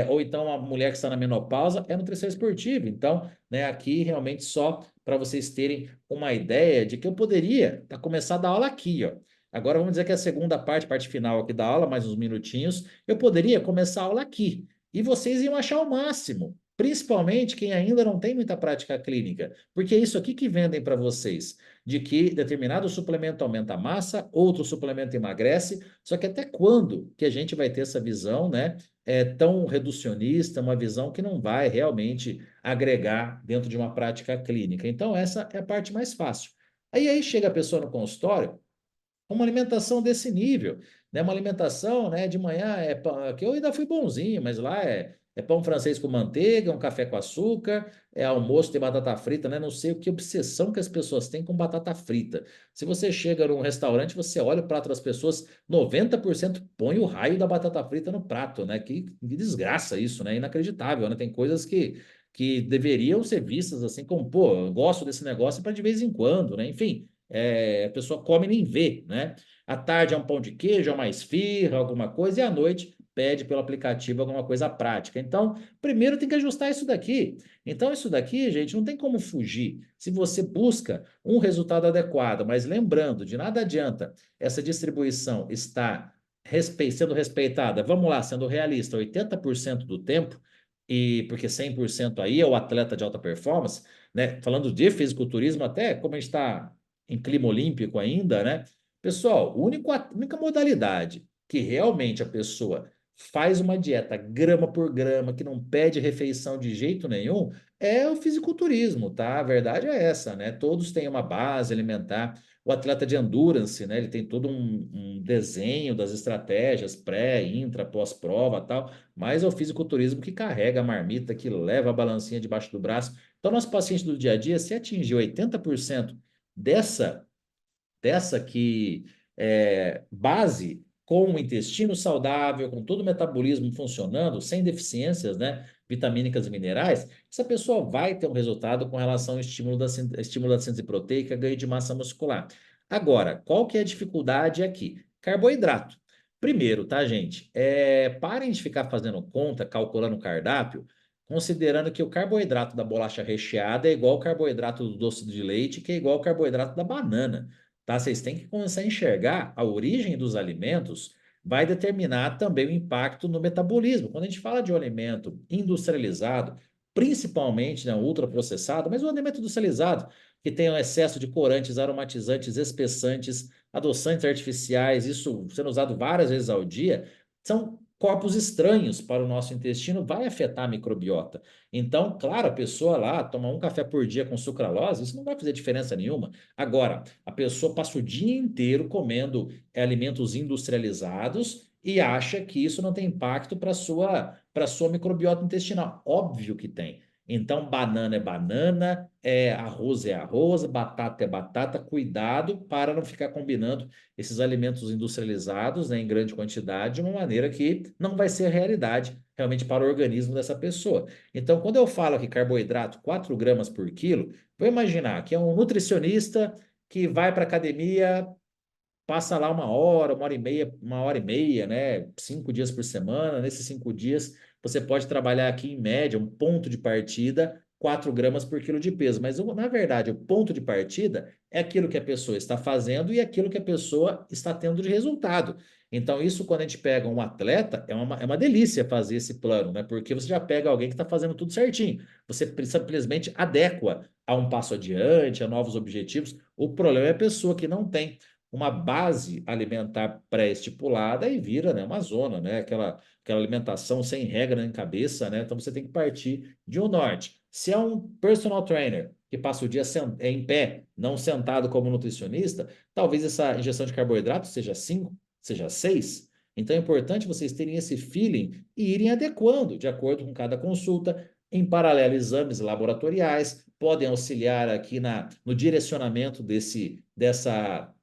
ou então a mulher que está na menopausa, é nutrição esportiva. Então, né, aqui realmente só para vocês terem uma ideia de que eu poderia começar a dar aula aqui, ó. Agora vamos dizer que a segunda parte, parte final aqui da aula, mais uns minutinhos, eu poderia começar a aula aqui. E vocês iam achar o máximo, principalmente quem ainda não tem muita prática clínica, porque é isso aqui que vendem para vocês, de que determinado suplemento aumenta a massa, outro suplemento emagrece, só que até quando que a gente vai ter essa visão, né, tão reducionista, uma visão que não vai realmente agregar dentro de uma prática clínica. Então, essa é a parte mais fácil. Aí chega a pessoa no consultório, uma alimentação desse nível, né? Uma alimentação, né? De manhã é pão, que eu ainda fui bonzinho, mas lá é pão francês com manteiga, um café com açúcar, é almoço de batata frita, né? Não sei o que obsessão que as pessoas têm com batata frita. Se você chega num restaurante, você olha o prato das pessoas, 90% põe o raio da batata frita no prato, né? Que desgraça isso, né? Inacreditável, né? Tem coisas que deveriam ser vistas assim como, pô, eu gosto desse negócio para de vez em quando, né? Enfim, a pessoa come e nem vê, né? À tarde é um pão de queijo, é uma esfirra, alguma coisa, e à noite pede pelo aplicativo alguma coisa prática. Então, primeiro tem que ajustar isso daqui. Então, isso daqui, gente, não tem como fugir. Se você busca um resultado adequado, mas lembrando, de nada adianta essa distribuição estar sendo respeitada, vamos lá, sendo realista, 80% do tempo, e porque 100% aí é o atleta de alta performance, né? Falando de fisiculturismo, até como a gente está em clima olímpico ainda, né? Pessoal, a única modalidade que realmente a pessoa faz uma dieta grama por grama, que não pede refeição de jeito nenhum, é o fisiculturismo, tá? A verdade é essa, né? Todos têm uma base alimentar. O atleta de endurance, né? Ele tem todo um desenho das estratégias pré, intra, pós-prova, tal, mas é o fisiculturismo que carrega a marmita, que leva a balancinha debaixo do braço. Então, nosso paciente do dia a dia, se atingir 80% dessa que base com o intestino saudável, com todo o metabolismo funcionando, sem deficiências, né, vitamínicas e minerais, essa pessoa vai ter um resultado com relação ao estímulo da síntese proteica, ganho de massa muscular. Agora, qual que é a dificuldade aqui? Carboidrato. Primeiro, tá, gente? Parem de ficar fazendo conta, calculando o cardápio, considerando que o carboidrato da bolacha recheada é igual ao carboidrato do doce de leite, que é igual ao carboidrato da banana. Tá? Vocês têm que começar a enxergar a origem dos alimentos, vai determinar também o impacto no metabolismo. Quando a gente fala de um alimento industrializado, principalmente, né, ultraprocessado, mas o alimento industrializado, que tem um excesso de corantes, aromatizantes, espessantes, adoçantes artificiais, isso sendo usado várias vezes ao dia, são corpos estranhos para o nosso intestino, vai afetar a microbiota. Então, claro, a pessoa lá toma um café por dia com sucralose, isso não vai fazer diferença nenhuma. Agora, a pessoa passa o dia inteiro comendo alimentos industrializados e acha que isso não tem impacto para sua microbiota intestinal. Óbvio que tem. Então, banana é banana, arroz é arroz, batata é batata. Cuidado para não ficar combinando esses alimentos industrializados, né, em grande quantidade, de uma maneira que não vai ser a realidade realmente para o organismo dessa pessoa. Então, quando eu falo que carboidrato 4 gramas por quilo, vou imaginar que é um nutricionista que vai para a academia, passa lá uma hora e meia, né? 5 dias por semana. Nesses 5 dias, você pode trabalhar aqui em média, um ponto de partida, 4 gramas por quilo de peso. Mas, na verdade, o ponto de partida é aquilo que a pessoa está fazendo e aquilo que a pessoa está tendo de resultado. Então, isso, quando a gente pega um atleta, é uma delícia fazer esse plano, né? Porque você já pega alguém que está fazendo tudo certinho. Você simplesmente adequa a um passo adiante, a novos objetivos. O problema é a pessoa que não tem uma base alimentar pré-estipulada e vira, né, uma zona, né, aquela alimentação sem regra na cabeça, né, então você tem que partir de um norte. Se é um personal trainer que passa o dia em pé, não sentado como nutricionista, talvez essa ingestão de carboidrato seja 5, seja 6. Então é importante vocês terem esse feeling e irem adequando de acordo com cada consulta. Em paralelo, exames laboratoriais podem auxiliar aqui no direcionamento dessa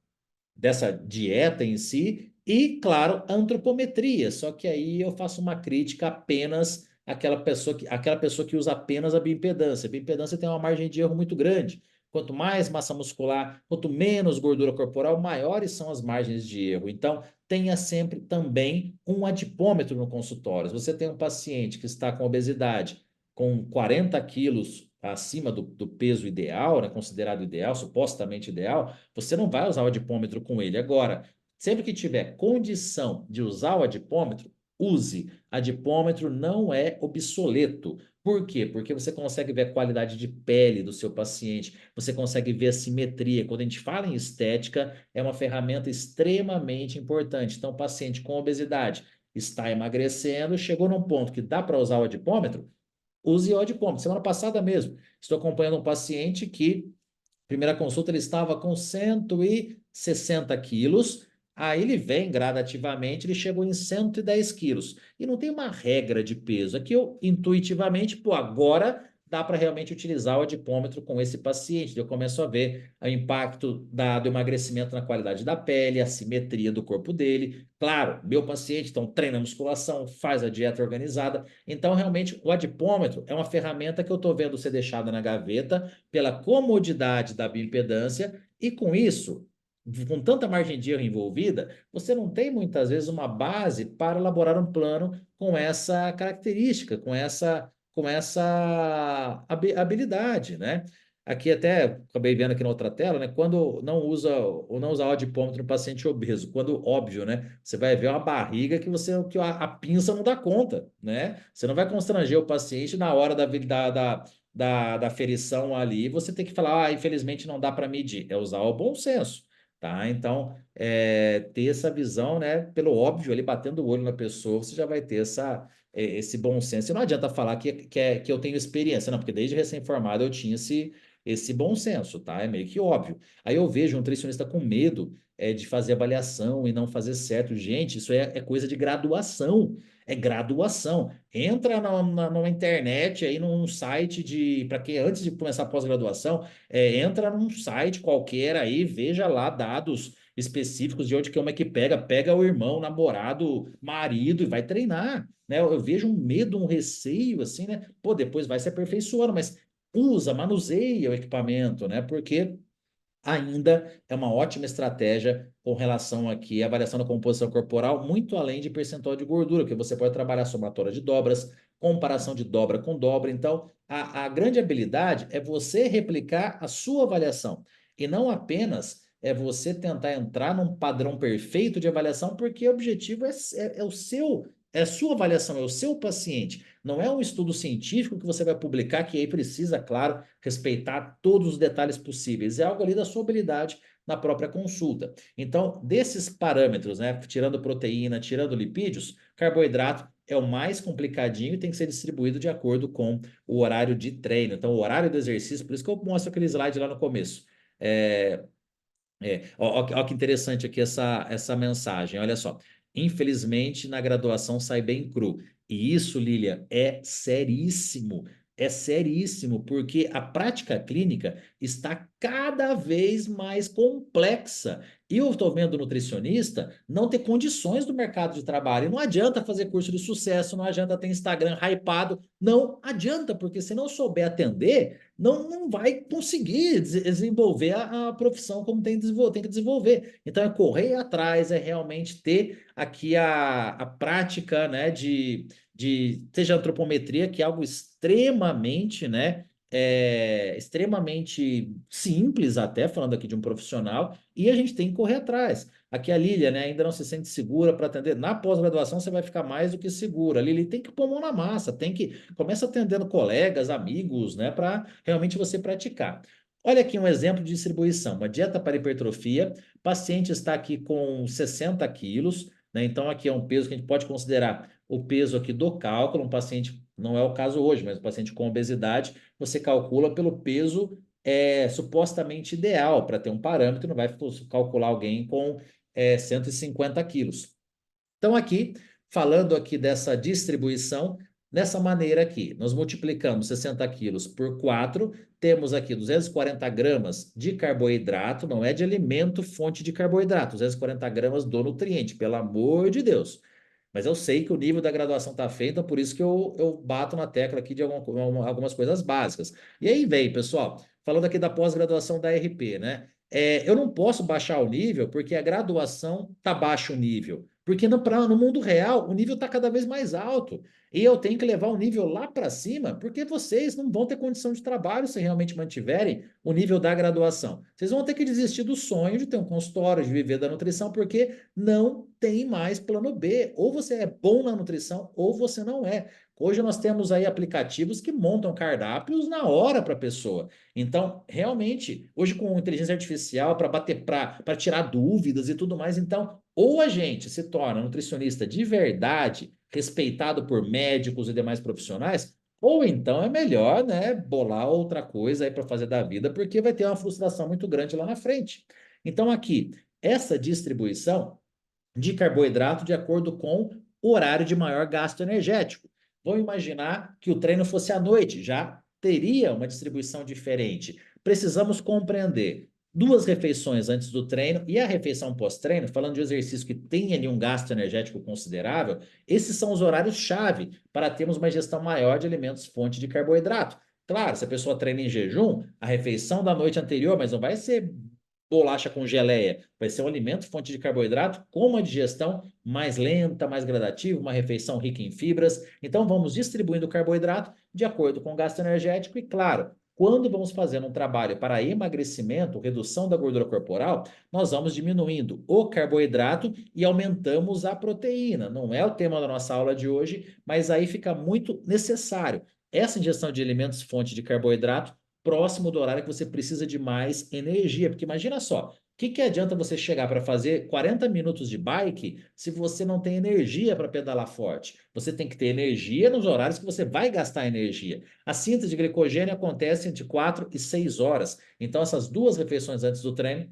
dieta em si e, claro, a antropometria. Só que aí eu faço uma crítica apenas àquela pessoa que usa apenas a bioimpedância. A bioimpedância tem uma margem de erro muito grande. quanto mais massa muscular, quanto menos gordura corporal, maiores são as margens de erro. Então, tenha sempre também um adipômetro no consultório. Se você tem um paciente que está com obesidade, com 40 quilos acima do peso ideal, né, considerado ideal, supostamente ideal, você não vai usar o adipômetro com ele. Agora, sempre que tiver condição de usar o adipômetro, use. Adipômetro não é obsoleto. Por quê? Porque você consegue ver a qualidade de pele do seu paciente, você consegue ver a simetria. Quando a gente fala em estética, é uma ferramenta extremamente importante. Então, o paciente com obesidade está emagrecendo, chegou num ponto que dá para usar o adipômetro, use o adipômetro. Semana passada mesmo, estou acompanhando um paciente que primeira consulta ele estava com 160 quilos, aí ele vem gradativamente, ele chegou em 110 quilos. E não tem uma regra de peso. Aqui eu intuitivamente, pô, agora dá para realmente utilizar o adipômetro com esse paciente. Eu começo a ver o impacto do emagrecimento na qualidade da pele, a simetria do corpo dele. Claro, meu paciente, então, treina musculação, faz a dieta organizada. Então, realmente, o adipômetro é uma ferramenta que eu estou vendo ser deixada na gaveta pela comodidade da bioimpedância e com isso, com tanta margem de erro envolvida, você não tem muitas vezes uma base para elaborar um plano com essa característica, com essa habilidade, né? Aqui até acabei vendo aqui na outra tela, né? Quando não usa ou não usar o adipômetro no paciente obeso, quando óbvio, né? Você vai ver uma barriga que a pinça não dá conta, né? Você não vai constranger o paciente na hora da ferição ali, você tem que falar, infelizmente não dá para medir, é usar o bom senso, tá? Então, ter essa visão, né? Pelo óbvio, ali batendo o olho na pessoa, você já vai ter esse bom senso. E não adianta falar que eu tenho experiência, não, porque desde recém-formado eu tinha esse bom senso, tá? É meio que óbvio. Aí eu vejo um nutricionista com medo de fazer avaliação e não fazer certo. Gente, isso é coisa de graduação. É graduação. Entra numa internet aí, num site para quem antes de começar a pós-graduação, entra num site qualquer aí, veja lá dados específicos de onde que uma que pega o irmão, namorado, marido e vai treinar, né? Eu vejo um medo, um receio assim, né? Pô, depois vai se aperfeiçoando, mas usa, manuseia o equipamento, né? Porque ainda é uma ótima estratégia com relação aqui à variação da composição corporal, muito além de percentual de gordura, que você pode trabalhar somatória de dobras, comparação de dobra com dobra. Então, a grande habilidade é você replicar a sua avaliação e não apenas é você tentar entrar num padrão perfeito de avaliação, porque o objetivo é o seu, é a sua avaliação, é o seu paciente. Não é um estudo científico que você vai publicar, que aí precisa, claro, respeitar todos os detalhes possíveis. É algo ali da sua habilidade na própria consulta. Então, desses parâmetros, né, tirando proteína, tirando lipídios, carboidrato é o mais complicadinho e tem que ser distribuído de acordo com o horário de treino. Então, o horário do exercício, por isso que eu mostro aquele slide lá no começo. Ó que interessante aqui essa mensagem, olha só. Infelizmente, na graduação sai bem cru. E isso, Lilia, é seríssimo, porque a prática clínica está cada vez mais complexa. E eu estou vendo nutricionista não ter condições do mercado de trabalho. E não adianta fazer curso de sucesso, não adianta ter Instagram hypado, não adianta, porque se não souber atender, não vai conseguir desenvolver a profissão como tem que desenvolver. Então, é correr atrás, é realmente ter aqui a prática, né, seja antropometria, que é algo extremamente, né, extremamente simples até, falando aqui de um profissional, e a gente tem que correr atrás. Aqui a Lília, né, ainda não se sente segura para atender. Na pós-graduação você vai ficar mais do que segura. A Lília tem que pôr a mão na massa, começa atendendo colegas, amigos, né, para realmente você praticar. Olha aqui um exemplo de distribuição. Uma dieta para hipertrofia. Paciente está aqui com 60 quilos, né? Então aqui é um peso que a gente pode considerar o peso aqui do cálculo. Um paciente, não é o caso hoje, mas um paciente com obesidade, você calcula pelo peso supostamente ideal para ter um parâmetro, não vai calcular alguém com 150 quilos. Então, aqui, falando aqui dessa distribuição, dessa maneira aqui, nós multiplicamos 60 quilos por 4, temos aqui 240 gramas de carboidrato, não é de alimento fonte de carboidrato, 240 gramas do nutriente, pelo amor de Deus. mas eu sei que o nível da graduação está feito, então por isso que eu bato na tecla aqui de algumas coisas básicas. E aí vem, pessoal, falando aqui da pós-graduação da RP, né? Eu não posso baixar o nível porque a graduação está baixo o nível. Porque no mundo real, o nível está cada vez mais alto. E eu tenho que levar o nível lá para cima, porque vocês não vão ter condição de trabalho se realmente mantiverem o nível da graduação. Vocês vão ter que desistir do sonho de ter um consultório, de viver da nutrição, porque não tem mais plano B. Ou você é bom na nutrição, ou você não é. Hoje nós temos aí aplicativos que montam cardápios na hora para a pessoa. Então, realmente, hoje com inteligência artificial para bater para tirar dúvidas e tudo mais, então, ou a gente se torna nutricionista de verdade, respeitado por médicos e demais profissionais, ou então é melhor, né, bolar outra coisa aí para fazer da vida, porque vai ter uma frustração muito grande lá na frente. Então, aqui, essa distribuição de carboidrato de acordo com o horário de maior gasto energético. Vamos imaginar que o treino fosse à noite, já teria uma distribuição diferente. Precisamos compreender duas refeições antes do treino e a refeição pós-treino, falando de exercício que tem ali um gasto energético considerável, esses são os horários-chave para termos uma ingestão maior de alimentos fonte de carboidrato. Claro, se a pessoa treina em jejum, a refeição da noite anterior, mas não vai ser bolacha com geleia, vai ser um alimento fonte de carboidrato com uma digestão mais lenta, mais gradativa, uma refeição rica em fibras. Então, vamos distribuindo o carboidrato de acordo com o gasto energético e, claro, quando vamos fazendo um trabalho para emagrecimento, redução da gordura corporal, nós vamos diminuindo o carboidrato e aumentamos a proteína. Não é o tema da nossa aula de hoje, mas aí fica muito necessário essa ingestão de alimentos fonte de carboidrato próximo do horário que você precisa de mais energia. Porque imagina só, o que adianta você chegar para fazer 40 minutos de bike se você não tem energia para pedalar forte? Você tem que ter energia nos horários que você vai gastar energia. A síntese de glicogênio acontece entre 4 e 6 horas. Então, essas duas refeições antes do treino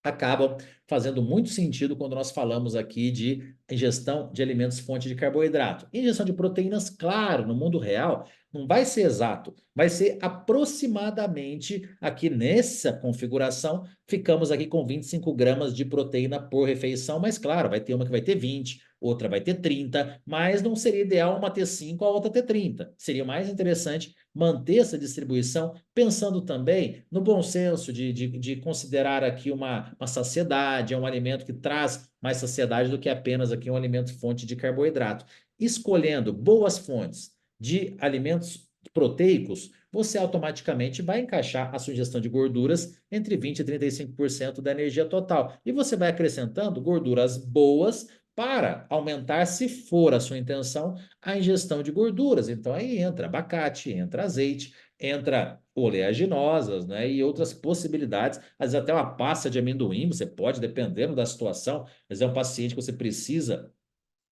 acabam fazendo muito sentido quando nós falamos aqui de ingestão de alimentos fonte de carboidrato. Ingestão de proteínas, claro, no mundo real, não vai ser exato, vai ser aproximadamente aqui nessa configuração, ficamos aqui com 25 gramas de proteína por refeição, mas claro, vai ter uma que vai ter 20, outra vai ter 30, mas não seria ideal uma ter 5, a outra ter 30. Seria mais interessante manter essa distribuição, pensando também no bom senso de considerar aqui uma saciedade, é um alimento que traz mais saciedade do que apenas aqui um alimento fonte de carboidrato. Escolhendo boas fontes de alimentos proteicos, você automaticamente vai encaixar a sugestão de gorduras entre 20% e 35% da energia total. E você vai acrescentando gorduras boas para aumentar, se for a sua intenção, a ingestão de gorduras. Então aí entra abacate, entra azeite, entra oleaginosas, né, e outras possibilidades, às vezes até uma pasta de amendoim, você pode, dependendo da situação, mas é um paciente que você precisa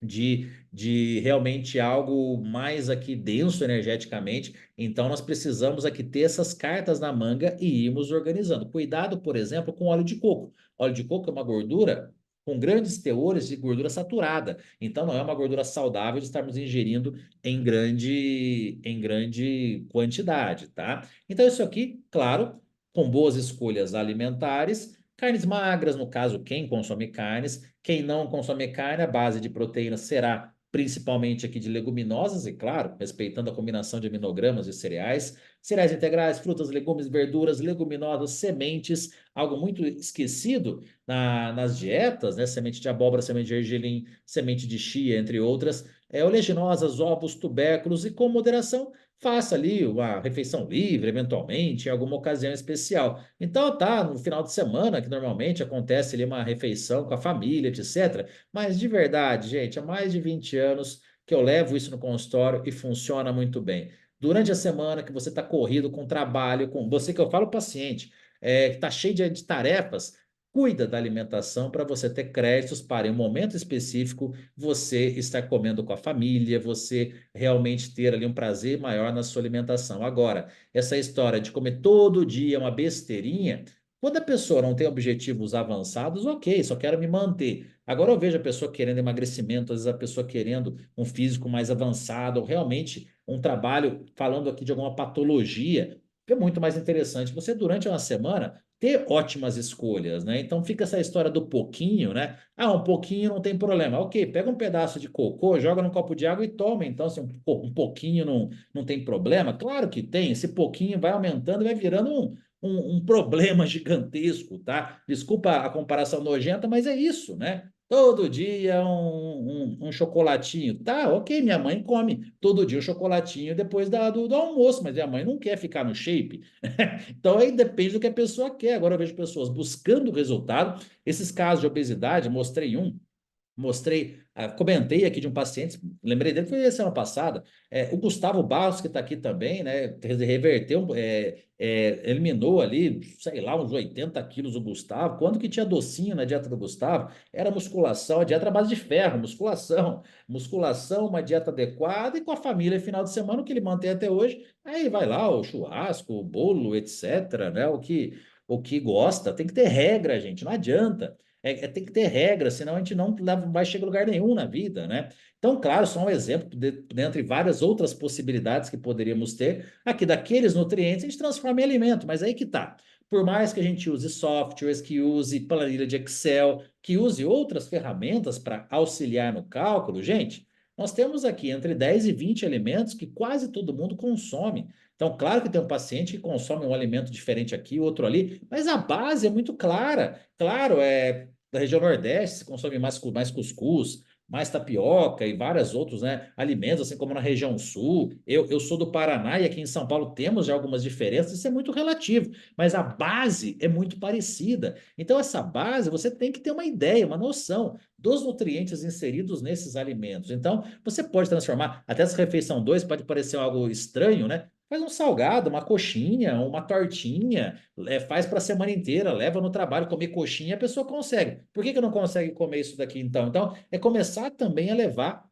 de realmente algo mais aqui denso energeticamente, então nós precisamos aqui ter essas cartas na manga e irmos organizando. Cuidado, por exemplo, com óleo de coco. Óleo de coco é uma gordura com grandes teores de gordura saturada, então não é uma gordura saudável de estarmos ingerindo em grande quantidade, tá? Então isso aqui, claro, com boas escolhas alimentares, carnes magras, no caso, quem consome carnes, quem não consome carne, a base de proteína será principalmente aqui de leguminosas, e claro, respeitando a combinação de aminogramas e cereais, cereais integrais, frutas, legumes, verduras, leguminosas, sementes, algo muito esquecido nas dietas, né? Semente de abóbora, semente de gergelim, semente de chia, entre outras, oleaginosas, ovos, tubérculos e com moderação, faça ali uma refeição livre, eventualmente, em alguma ocasião especial. Então, tá, no final de semana, que normalmente acontece ali uma refeição com a família, etc. Mas de verdade, gente, há mais de 20 anos que eu levo isso no consultório e funciona muito bem. Durante a semana que você está corrido com trabalho, com você que eu falo paciente, que está cheio de tarefas, cuida da alimentação para você ter créditos para, em um momento específico, você estar comendo com a família, você realmente ter ali um prazer maior na sua alimentação. Agora, essa história de comer todo dia uma besteirinha, quando a pessoa não tem objetivos avançados, ok, só quero me manter. Agora eu vejo a pessoa querendo emagrecimento, às vezes a pessoa querendo um físico mais avançado, ou realmente um trabalho falando aqui de alguma patologia, que é muito mais interessante. Você, durante uma semana, ter ótimas escolhas, né? Então fica essa história do pouquinho, né? Ah, um pouquinho não tem problema. Ok, pega um pedaço de cocô, joga num copo de água e toma. Então, se um pouquinho não tem problema, claro que tem. Esse pouquinho vai aumentando e vai virando um problema gigantesco, tá? Desculpa a comparação nojenta, mas é isso, né? Todo dia um chocolatinho. Tá, ok, minha mãe come todo dia um chocolatinho depois do almoço, mas minha mãe não quer ficar no shape. Então aí depende do que a pessoa quer. Agora eu vejo pessoas buscando resultado. Esses casos de obesidade, mostrei, comentei aqui de um paciente, lembrei dele, foi esse ano passado, o Gustavo Barros, que está aqui também, né, reverteu, eliminou ali, sei lá, uns 80 quilos o Gustavo, quando que tinha docinho na dieta do Gustavo? Era musculação, a dieta à base de ferro, musculação, uma dieta adequada e com a família final de semana, o que ele mantém até hoje, aí vai lá o churrasco, o bolo, etc, né, o que gosta, tem que ter regra, gente, não adianta. Tem que ter regra, senão a gente não vai chegar a lugar nenhum na vida, né? Então, claro, só um exemplo, dentre várias outras possibilidades que poderíamos ter, aqui daqueles nutrientes a gente transforma em alimento, mas aí que tá. Por mais que a gente use softwares, que use planilha de Excel, que use outras ferramentas para auxiliar no cálculo, gente, nós temos aqui entre 10 e 20 alimentos que quase todo mundo consome. Então, claro que tem um paciente que consome um alimento diferente aqui, outro ali, mas a base é muito clara. Claro, da região Nordeste se consome mais cuscuz, mais tapioca e vários outros, né, alimentos, assim como na região Sul. Eu sou do Paraná e aqui em São Paulo temos já algumas diferenças, isso é muito relativo, mas a base é muito parecida. Então, essa base você tem que ter uma ideia, uma noção dos nutrientes inseridos nesses alimentos. Então, você pode transformar, até essa refeição 2 pode parecer algo estranho, né? Faz um salgado, uma coxinha, uma tortinha, faz para a semana inteira, leva no trabalho, comer coxinha, a pessoa consegue. Por que não consegue comer isso daqui então? Então, é começar também a levar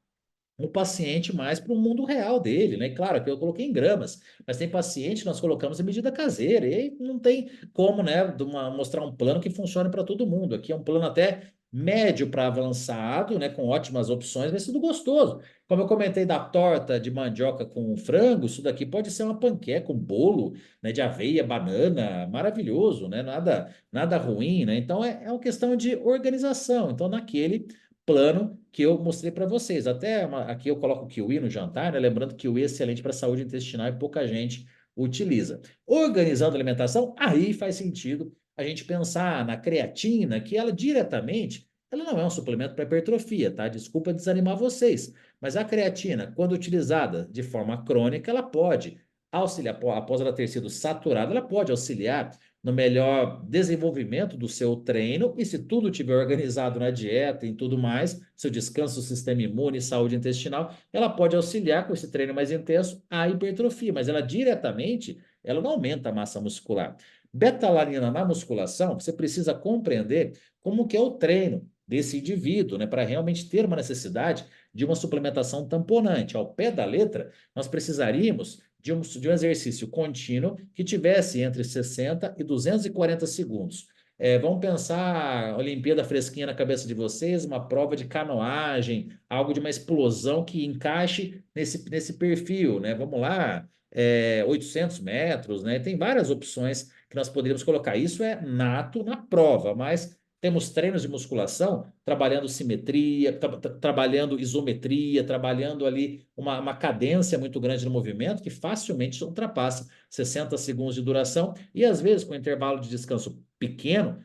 o paciente mais para o mundo real dele, né? Claro que eu coloquei em gramas, mas tem paciente que nós colocamos em medida caseira, e aí não tem como, né, mostrar um plano que funcione para todo mundo. Aqui é um plano até médio para avançado, né, com ótimas opções, mas tudo gostoso. Como eu comentei da torta de mandioca com frango, isso daqui pode ser uma panqueca, um bolo, né, de aveia, banana, maravilhoso, né? Nada ruim, né? Então é uma questão de organização. Então, naquele plano que eu mostrei para vocês. Até aqui eu coloco o kiwi no jantar, né? Lembrando que o kiwi é excelente para a saúde intestinal e pouca gente utiliza. Organizando a alimentação, aí faz sentido a gente pensar na creatina, que ela diretamente, ela não é um suplemento para hipertrofia, tá? Desculpa desanimar vocês, mas a creatina, quando utilizada de forma crônica, ela pode auxiliar, após ela ter sido saturada, ela pode auxiliar no melhor desenvolvimento do seu treino e se tudo tiver organizado na dieta e tudo mais, seu descanso, sistema imune, saúde intestinal, ela pode auxiliar com esse treino mais intenso a hipertrofia, mas ela diretamente, ela não aumenta a massa muscular. Betalanina na musculação, você precisa compreender como que é o treino desse indivíduo, né, para realmente ter uma necessidade de uma suplementação tamponante. Ao pé da letra, nós precisaríamos de um exercício contínuo que tivesse entre 60 e 240 segundos. Vamos pensar a Olimpíada fresquinha na cabeça de vocês, uma prova de canoagem, algo de uma explosão que encaixe nesse perfil, né? Vamos lá, 800 metros, né? Tem várias opções que nós poderíamos colocar. Isso é nato na prova, mas temos treinos de musculação trabalhando simetria, trabalhando isometria, trabalhando ali uma cadência muito grande no movimento que facilmente ultrapassa 60 segundos de duração e às vezes com intervalo de descanso pequeno,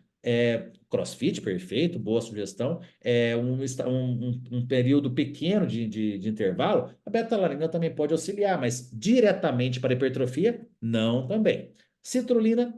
CrossFit, perfeito, boa sugestão, um período pequeno de intervalo, a beta-alanina também pode auxiliar, mas diretamente para a hipertrofia, não também. Citrulina,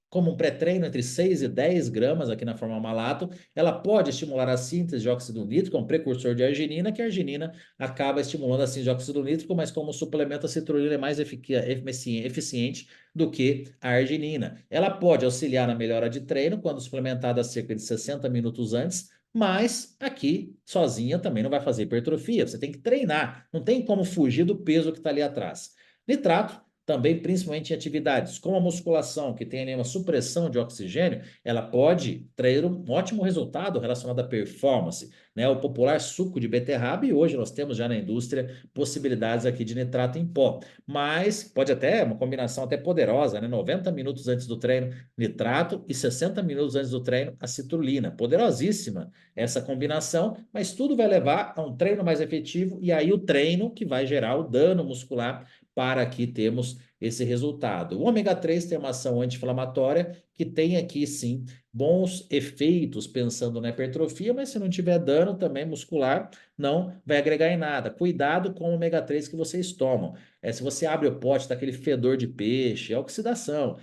como um pré-treino entre 6 e 10 gramas aqui na forma malato, ela pode estimular a síntese de óxido nítrico, é um precursor de arginina, que a arginina acaba estimulando a síntese de óxido nítrico, mas como suplemento a citrulina é mais eficiente do que a arginina. Ela pode auxiliar na melhora de treino quando suplementada cerca de 60 minutos antes, mas aqui, sozinha, também não vai fazer hipertrofia. Você tem que treinar, não tem como fugir do peso que está ali atrás. Nitrato, também principalmente em atividades como a musculação, que tem ali uma supressão de oxigênio, ela pode trazer um ótimo resultado relacionado à performance. né? O popular suco de beterraba, e hoje nós temos já na indústria possibilidades aqui de nitrato em pó. Mas pode até, uma combinação até poderosa, né? 90 minutos antes do treino, nitrato, e 60 minutos antes do treino, a citrulina. Poderosíssima essa combinação, mas tudo vai levar a um treino mais efetivo, e aí o treino que vai gerar o dano muscular para que temos esse resultado. O ômega 3 tem uma ação anti-inflamatória que tem aqui sim bons efeitos pensando na hipertrofia, mas se não tiver dano também muscular, não vai agregar em nada. Cuidado com o ômega 3 que vocês tomam. Se você abre o pote, tá aquele fedor de peixe, é oxidação.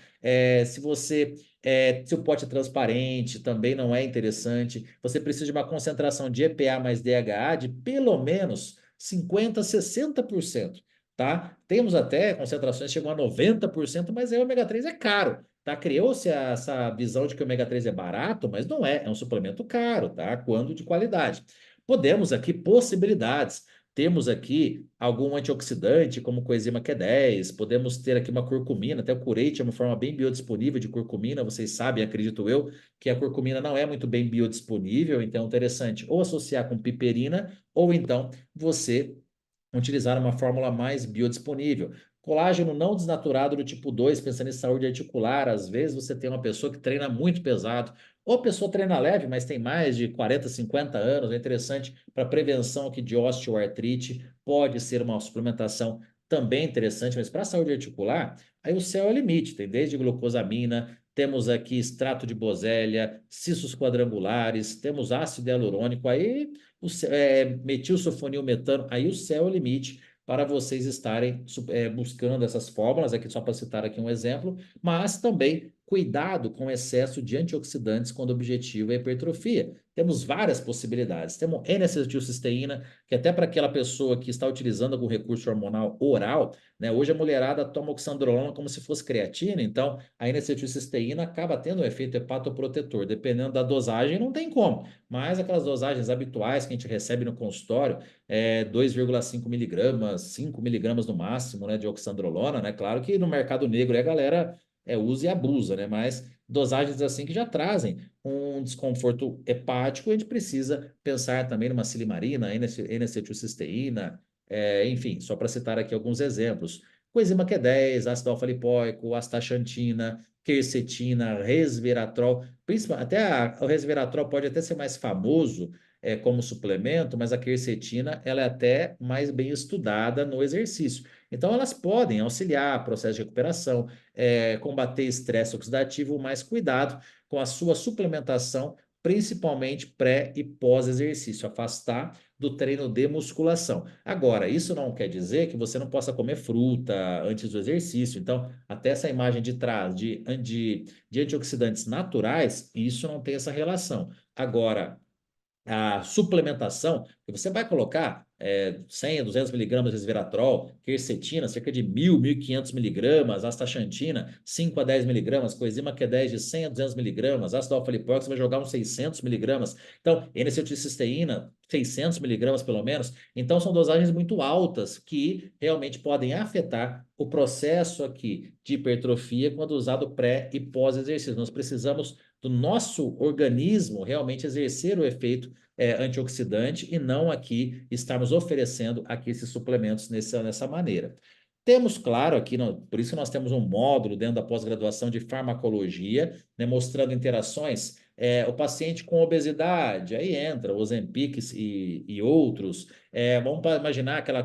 Se o pote é transparente, também não é interessante. Você precisa de uma concentração de EPA mais DHA de pelo menos 50, 60%. Tá? Temos até concentrações que chegam a 90%, mas aí o ômega 3 é caro. Tá? Criou-se essa visão de que o ômega 3 é barato, mas não é. É um suplemento caro, tá? Quando de qualidade. Podemos aqui possibilidades. Temos aqui algum antioxidante, como coenzima Q10, podemos ter aqui uma curcumina, até o curate é uma forma bem biodisponível de curcumina, vocês sabem, acredito eu, que a curcumina não é muito bem biodisponível, então é interessante ou associar com piperina, ou então você utilizar uma fórmula mais biodisponível. Colágeno não desnaturado do tipo 2, pensando em saúde articular, às vezes você tem uma pessoa que treina muito pesado, ou a pessoa treina leve, mas tem mais de 40, 50 anos, é interessante para prevenção aqui de osteoartrite, pode ser uma suplementação também interessante, mas para a saúde articular, aí o céu é o limite, tem desde glucosamina, temos aqui extrato de bosélia, cistos quadrangulares, temos ácido hialurônico, aí metilsulfonilmetano, aí o céu é o limite para vocês estarem buscando essas fórmulas, aqui só para citar aqui um exemplo, mas também cuidado com o excesso de antioxidantes quando o objetivo é hipertrofia. Temos várias possibilidades. Temos N-acetilcisteína, que até para aquela pessoa que está utilizando algum recurso hormonal oral, né? Hoje a mulherada toma oxandrolona como se fosse creatina, então a N-acetilcisteína acaba tendo um efeito hepatoprotetor. Dependendo da dosagem, não tem como. Mas aquelas dosagens habituais que a gente recebe no consultório, 2,5 miligramas, 5 miligramas no máximo, né, de oxandrolona, né? Claro que no mercado negro a galera usa e abusa, né? Mas dosagens assim que já trazem um desconforto hepático, a gente precisa pensar também numa silimarina, N-acetilcisteína, enfim, só para citar aqui alguns exemplos. Coenzima Q10, ácido alfa-lipoico, astaxantina, quercetina, resveratrol, o resveratrol pode até ser mais famoso como suplemento, mas a quercetina ela é até mais bem estudada no exercício. Então, elas podem auxiliar processo de recuperação, combater estresse oxidativo, mas cuidado com a sua suplementação, principalmente pré e pós-exercício, afastar do treino de musculação. Agora, isso não quer dizer que você não possa comer fruta antes do exercício. Então, até essa imagem de trás de antioxidantes naturais, isso não tem essa relação. Agora, a suplementação, que você vai colocar 100 a 200 miligramas de resveratrol, quercetina, cerca de 1.000, 1.500 miligramas, astaxantina, 5 a 10 miligramas, coenzima Q10 de 100 a 200 miligramas, ácido alfa-lipoico, você vai jogar uns 600 miligramas. Então, N-acetilcisteína, 600 miligramas pelo menos. Então, são dosagens muito altas que realmente podem afetar o processo aqui de hipertrofia quando usado pré e pós-exercício. Nós precisamos do nosso organismo realmente exercer o efeito antioxidante e não aqui estarmos oferecendo aqui esses suplementos nessa maneira. Temos, claro, aqui, por isso que nós temos um módulo dentro da pós-graduação de farmacologia, né, mostrando interações. O paciente com obesidade, aí entra o Ozempic e outros. Vamos imaginar aquela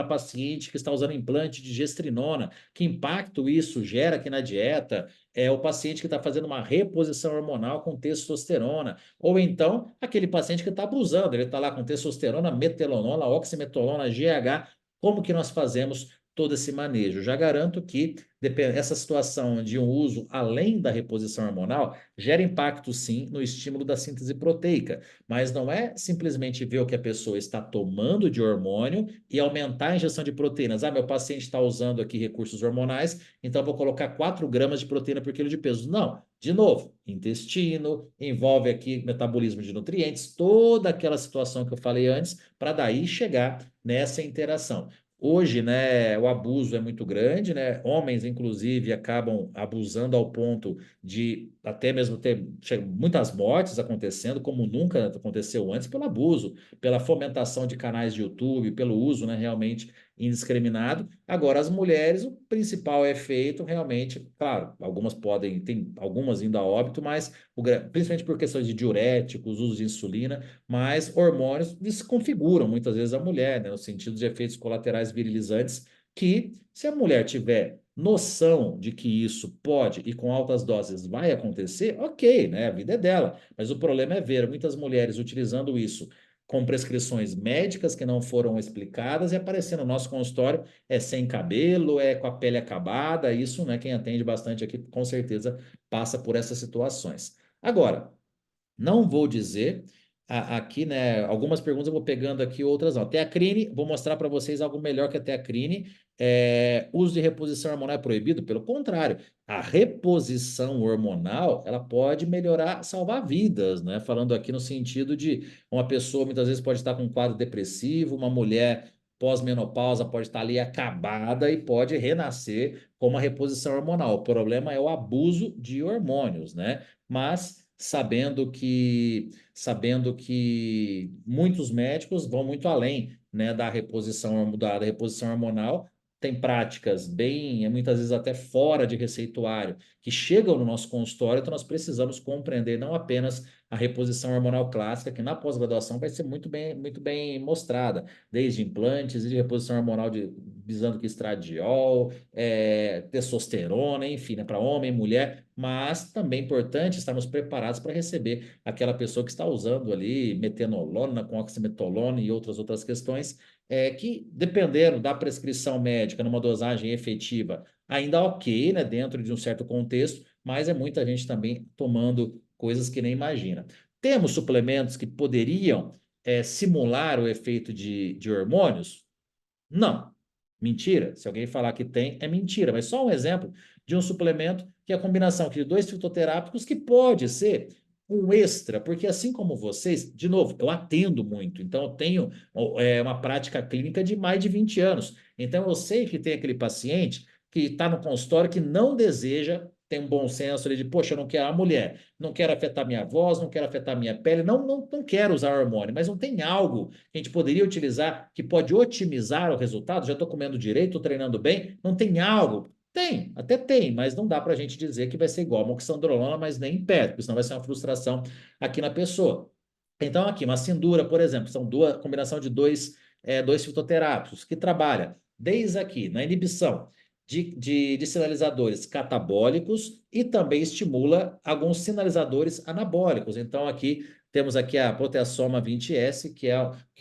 paciente que está usando implante de gestrinona, que impacto isso gera aqui na dieta, o paciente que está fazendo uma reposição hormonal com testosterona, ou então aquele paciente que está abusando, ele está lá com testosterona, metelonona, oximetolona, GH, como que nós fazemos todo esse manejo? Já garanto que essa situação de um uso além da reposição hormonal gera impacto sim no estímulo da síntese proteica, mas não é simplesmente ver o que a pessoa está tomando de hormônio e aumentar a injeção de proteínas. Meu paciente está usando aqui recursos hormonais, então eu vou colocar 4 gramas de proteína por quilo de peso. Não, de novo, intestino, envolve aqui metabolismo de nutrientes, toda aquela situação que eu falei antes, para daí chegar nessa interação. Hoje, né, o abuso é muito grande, né? Homens, inclusive, acabam abusando ao ponto de até mesmo ter muitas mortes acontecendo, como nunca aconteceu antes, pelo abuso, pela fomentação de canais de YouTube, pelo uso, né, realmente indiscriminado. Agora, as mulheres, o principal efeito realmente, claro, algumas podem, tem algumas indo a óbito, mas principalmente por questões de diuréticos, uso de insulina, mas hormônios desconfiguram muitas vezes a mulher, né, no sentido de efeitos colaterais virilizantes, que se a mulher tiver noção de que isso pode e com altas doses vai acontecer, ok, né? A vida é dela. Mas o problema é ver muitas mulheres utilizando isso com prescrições médicas que não foram explicadas e aparecendo no nosso consultório é sem cabelo, é com a pele acabada. Isso, né? Quem atende bastante aqui, com certeza passa por essas situações. Agora, não vou dizer aqui, né? Algumas perguntas eu vou pegando aqui, outras não. Teacrine, vou mostrar para vocês algo melhor que a teacrine. Uso de reposição hormonal é proibido? Pelo contrário, a reposição hormonal ela pode melhorar, salvar vidas, né? Falando aqui no sentido de uma pessoa muitas vezes pode estar com um quadro depressivo, uma mulher pós-menopausa pode estar ali acabada e pode renascer com uma reposição hormonal. O problema é o abuso de hormônios, né? Mas sabendo que muitos médicos vão muito além, né, da reposição hormonal, tem práticas bem, muitas vezes até fora de receituário, que chegam no nosso consultório, então nós precisamos compreender não apenas a reposição hormonal clássica, que na pós-graduação vai ser muito bem mostrada, desde implantes e de reposição hormonal visando que estradiol, testosterona, enfim, né, para homem, mulher, mas também é importante estarmos preparados para receber aquela pessoa que está usando ali metenolona com oximetolona e outras questões, que dependendo da prescrição médica numa dosagem efetiva, ainda ok, né, dentro de um certo contexto, mas é muita gente também tomando coisas que nem imagina. Temos suplementos que poderiam simular o efeito de hormônios? Não. Mentira. Se alguém falar que tem, é mentira. Mas só um exemplo de um suplemento que é a combinação aqui de dois fitoterápicos que pode ser um extra, porque assim como vocês, de novo, eu atendo muito, então eu tenho uma prática clínica de mais de 20 anos. Então eu sei que tem aquele paciente que está no consultório que não deseja, tem um bom senso ali de, poxa, eu não quero a mulher, não quero afetar minha voz, não quero afetar minha pele, não quero usar hormônio, mas não tem algo que a gente poderia utilizar que pode otimizar o resultado? Já estou comendo direito, estou treinando bem, não tem algo? Tem, até tem, mas não dá para a gente dizer que vai ser igual a moxandrolona, mas nem perto, porque senão vai ser uma frustração aqui na pessoa. Então, aqui, uma Sindura, por exemplo, são duas, combinação de dois fitoterápicos que trabalha desde aqui na inibição de sinalizadores catabólicos e também estimula alguns sinalizadores anabólicos. Então, aqui temos aqui a Proteasoma 20S, que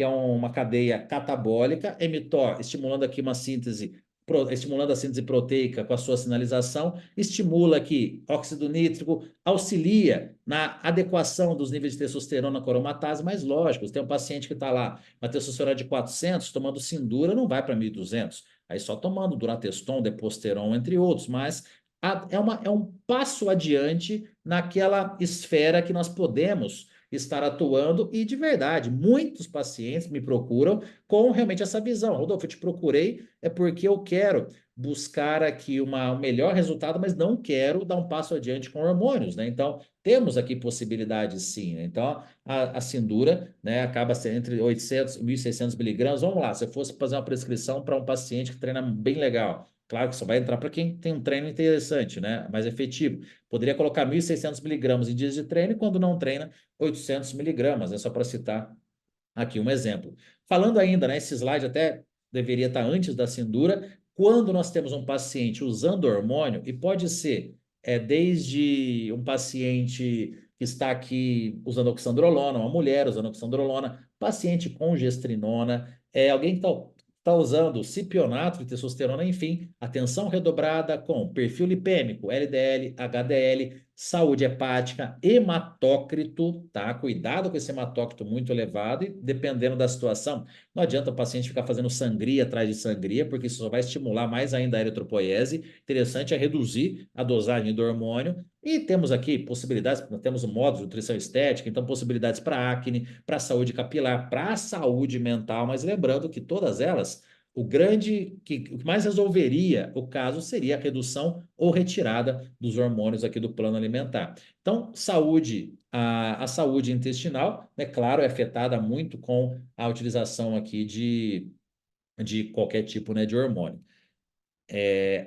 é uma cadeia catabólica, emitor, estimulando aqui uma síntese, estimulando a síntese proteica com a sua sinalização, estimula aqui óxido nítrico, auxilia na adequação dos níveis de testosterona cromatase, mas lógico, tem um paciente que está lá, uma testosterona de 400, tomando Sindura, não vai para 1.200. Aí só tomando Durateston, Deposteron, entre outros, mas é um passo adiante naquela esfera que nós podemos estar atuando e, de verdade, muitos pacientes me procuram com realmente essa visão. Rodolfo, eu te procurei é porque eu quero buscar aqui um melhor resultado, mas não quero dar um passo adiante com hormônios, né? Então, temos aqui possibilidades sim, né? Então, a Sindura, né, acaba sendo entre 800 e 1.600 miligramas. Vamos lá, se eu fosse fazer uma prescrição para um paciente que treina bem legal, claro que só vai entrar para quem tem um treino interessante, né, mais efetivo. Poderia colocar 1.600 miligramas em dias de treino e quando não treina, 800 miligramas, é só para citar aqui um exemplo. Falando ainda, né, esse slide até deveria estar antes da Sindura, quando nós temos um paciente usando hormônio, e pode ser desde um paciente que está aqui usando oxandrolona, uma mulher usando oxandrolona, paciente com gestrinona, alguém que está usando cipionato de testosterona, enfim, atenção redobrada com perfil lipêmico, LDL, HDL, saúde hepática, hematócrito, tá? Cuidado com esse hematócrito muito elevado e dependendo da situação, não adianta o paciente ficar fazendo sangria atrás de sangria, porque isso só vai estimular mais ainda a eritropoiese. Interessante é reduzir a dosagem do hormônio. E temos aqui possibilidades, nós temos o módulo de nutrição estética, então possibilidades para acne, para saúde capilar, para saúde mental, mas lembrando que todas elas o que mais resolveria o caso seria a redução ou retirada dos hormônios aqui do plano alimentar. Então, a saúde intestinal, é claro, é afetada muito com a utilização aqui de qualquer tipo, né, de hormônio.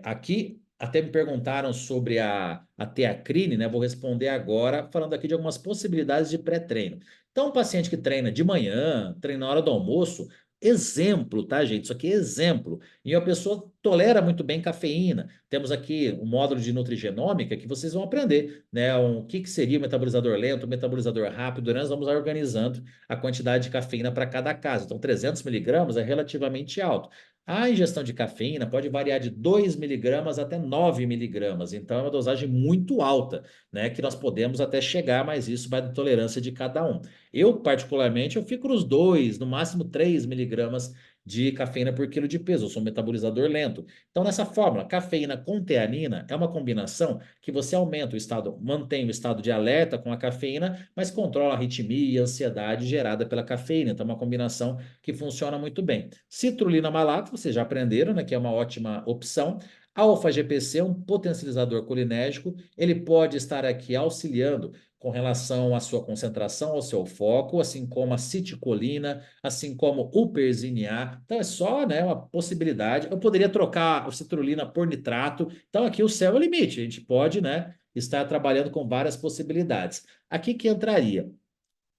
Aqui até me perguntaram sobre a teacrine, né? Vou responder agora, falando aqui de algumas possibilidades de pré-treino. Então, um paciente que treina de manhã, treina na hora do almoço, exemplo, tá, gente? Isso aqui é exemplo. E a pessoa tolera muito bem cafeína. Temos aqui um módulo de nutrigenômica que vocês vão aprender, né? O que seria o metabolizador lento, o metabolizador rápido. Nós vamos organizando a quantidade de cafeína para cada caso. Então, 300 miligramas é relativamente alto. A ingestão de cafeína pode variar de 2 miligramas até 9 miligramas, então é uma dosagem muito alta, né? Que nós podemos até chegar, mas isso vai da tolerância de cada um. Eu, particularmente, eu fico nos 2, no máximo 3 miligramas de cafeína por quilo de peso. Eu sou um metabolizador lento. Então, nessa fórmula, cafeína com teanina é uma combinação que você aumenta o estado, mantém o estado de alerta com a cafeína, mas controla a arritmia e a ansiedade gerada pela cafeína. Então, é uma combinação que funciona muito bem. Citrulina malato, vocês já aprenderam, né, que é uma ótima opção. A alfa-GPC é um potencializador colinérgico, ele pode estar aqui auxiliando com relação à sua concentração, ao seu foco, assim como a citicolina, assim como o Persin-A. Então é só, né, uma possibilidade. Eu poderia trocar a citrulina por nitrato. Então aqui o céu é o limite. A gente pode, né, estar trabalhando com várias possibilidades. Aqui que entraria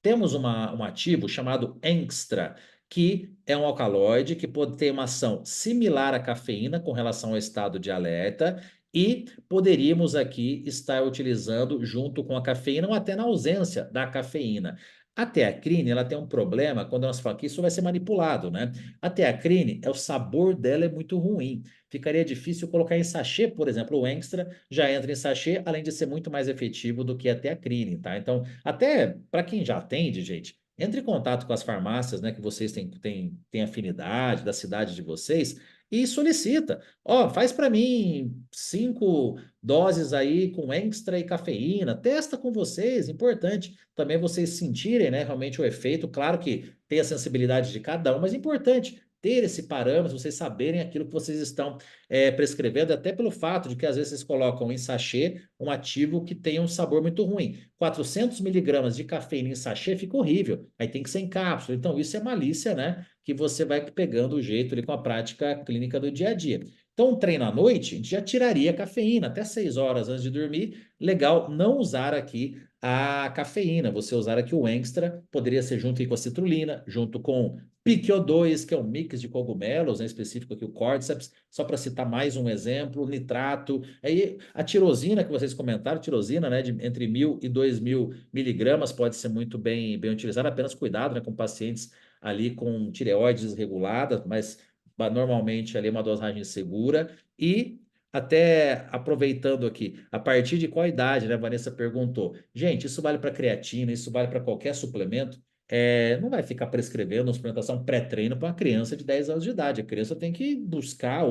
temos um ativo chamado Engstra, que é um alcaloide que pode ter uma ação similar à cafeína com relação ao estado de alerta e poderíamos aqui estar utilizando junto com a cafeína ou até na ausência da cafeína. A teacrine, ela tem um problema quando nós falamos que isso vai ser manipulado, né? A teacrine, o sabor dela é muito ruim. Ficaria difícil colocar em sachê, por exemplo, o Extra já entra em sachê, além de ser muito mais efetivo do que a teacrine, tá? Então, até para quem já atende, gente, entre em contato com as farmácias, né, que vocês têm afinidade, da cidade de vocês, e solicita. Ó, faz para mim 5 doses aí com extra e cafeína, testa com vocês, importante também vocês sentirem, né, realmente o efeito. Claro que tem a sensibilidade de cada um, mas é importante ter esse parâmetro, vocês saberem aquilo que vocês estão prescrevendo, até pelo fato de que às vezes vocês colocam em sachê um ativo que tem um sabor muito ruim. 400 miligramas de cafeína em sachê fica horrível, aí tem que ser em cápsula. Então isso é malícia, né? Que você vai pegando o jeito ali com a prática clínica do dia a dia. Então, um treino à noite, a gente já tiraria a cafeína até 6 horas antes de dormir. Legal não usar aqui a cafeína, você usar aqui o extra, poderia ser junto com a citrulina, junto com Pique O2, que é um mix de cogumelos, né, específico aqui o Cordyceps, só para citar mais um exemplo, nitrato, aí a tirosina que vocês comentaram, tirosina, né, entre 1.000 e 2.000 miligramas pode ser muito bem utilizada, apenas cuidado, né, com pacientes ali com tireoide desregulada, mas normalmente ali é uma dosagem segura e até aproveitando aqui, a partir de qual idade, né? A Vanessa perguntou. Gente, isso vale para creatina, isso vale para qualquer suplemento. Não vai ficar prescrevendo uma suplementação pré-treino para uma criança de 10 anos de idade. A criança tem que buscar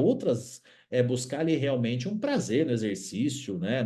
buscar ali realmente um prazer no exercício, né?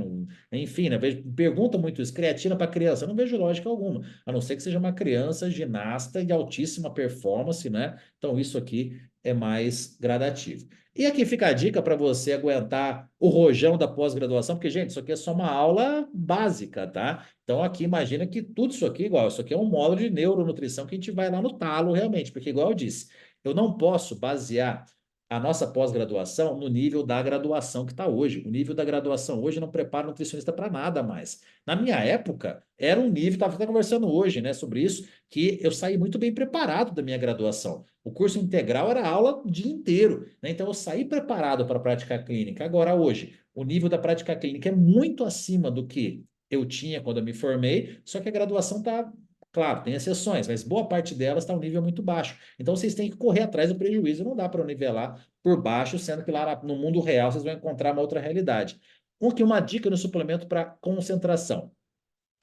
Enfim, né? Pergunta muito isso, creatina para criança. Eu não vejo lógica alguma, a não ser que seja uma criança ginasta de altíssima performance, né? Então, isso aqui é mais gradativo. E aqui fica a dica para você aguentar o rojão da pós-graduação, porque, gente, isso aqui é só uma aula básica, tá? Então, aqui imagina que tudo isso aqui, igual, isso aqui é um módulo de neuronutrição que a gente vai lá no talo, realmente, porque, igual eu disse, eu não posso basear a nossa pós-graduação no nível da graduação que está hoje. O nível da graduação hoje não prepara o nutricionista para nada mais. Na minha época, era um nível, estava até conversando hoje, né, sobre isso, que eu saí muito bem preparado da minha graduação. O curso integral era aula o dia inteiro, né? Então eu saí preparado para a prática clínica. Agora, hoje, o nível da prática clínica é muito acima do que eu tinha quando eu me formei, só que a graduação está, claro, tem exceções, mas boa parte delas está um nível muito baixo. Então vocês têm que correr atrás do prejuízo, não dá para nivelar por baixo, sendo que lá no mundo real vocês vão encontrar uma outra realidade. Uma dica no suplemento para concentração.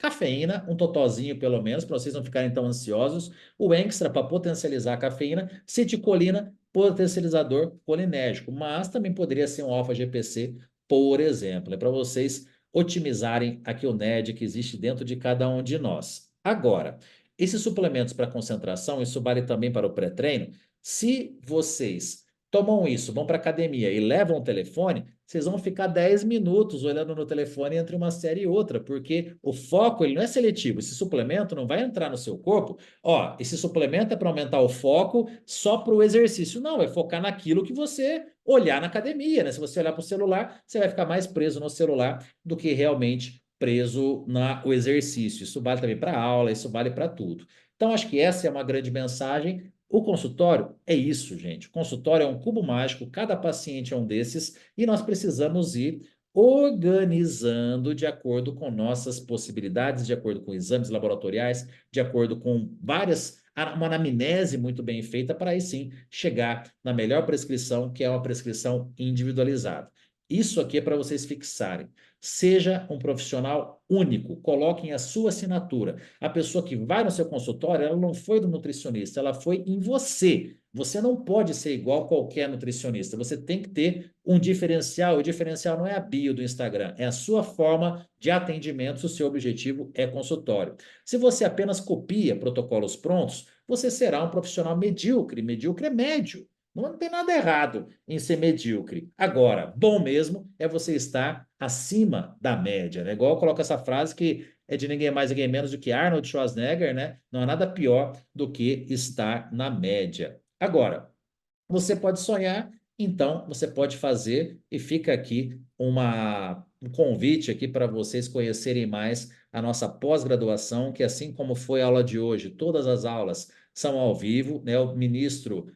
Cafeína, um totozinho pelo menos, para vocês não ficarem tão ansiosos. O extra para potencializar a cafeína. Citicolina, potencializador colinérgico. Mas também poderia ser um alfa-GPC, por exemplo. É para vocês otimizarem aqui o NED que existe dentro de cada um de nós. Agora, esses suplementos para concentração, isso vale também para o pré-treino. Se vocês tomam isso, vão para academia e levam o telefone, vocês vão ficar 10 minutos olhando no telefone entre uma série e outra, porque o foco ele não é seletivo. Esse suplemento não vai entrar no seu corpo. Ó, esse suplemento é para aumentar o foco só para o exercício. Não, é focar naquilo que você olhar na academia, né? Se você olhar para o celular, você vai ficar mais preso no celular do que realmente preso no exercício. Isso vale também para aula, isso vale para tudo. Então, acho que essa é uma grande mensagem. O consultório é isso, gente. O consultório é um cubo mágico, cada paciente é um desses, e nós precisamos ir organizando de acordo com nossas possibilidades, de acordo com exames laboratoriais, de acordo com uma anamnese muito bem feita, para aí sim chegar na melhor prescrição, que é uma prescrição individualizada. Isso aqui é para vocês fixarem. Seja um profissional único, coloquem a sua assinatura. A pessoa que vai no seu consultório, ela não foi do nutricionista, ela foi em você. Você não pode ser igual a qualquer nutricionista. Você tem que ter um diferencial. O diferencial não é a bio do Instagram, é a sua forma de atendimento se o seu objetivo é consultório. Se você apenas copia protocolos prontos, você será um profissional medíocre. Medíocre é médio. Não tem nada errado em ser medíocre. Agora, bom mesmo é você estar acima da média, né? Igual eu coloco essa frase que é de ninguém mais, ninguém menos do que Arnold Schwarzenegger, né? Não há nada pior do que estar na média. Agora, você pode sonhar, então você pode fazer e fica aqui um convite aqui para vocês conhecerem mais a nossa pós-graduação, que assim como foi a aula de hoje, todas as aulas são ao vivo, né? O ministro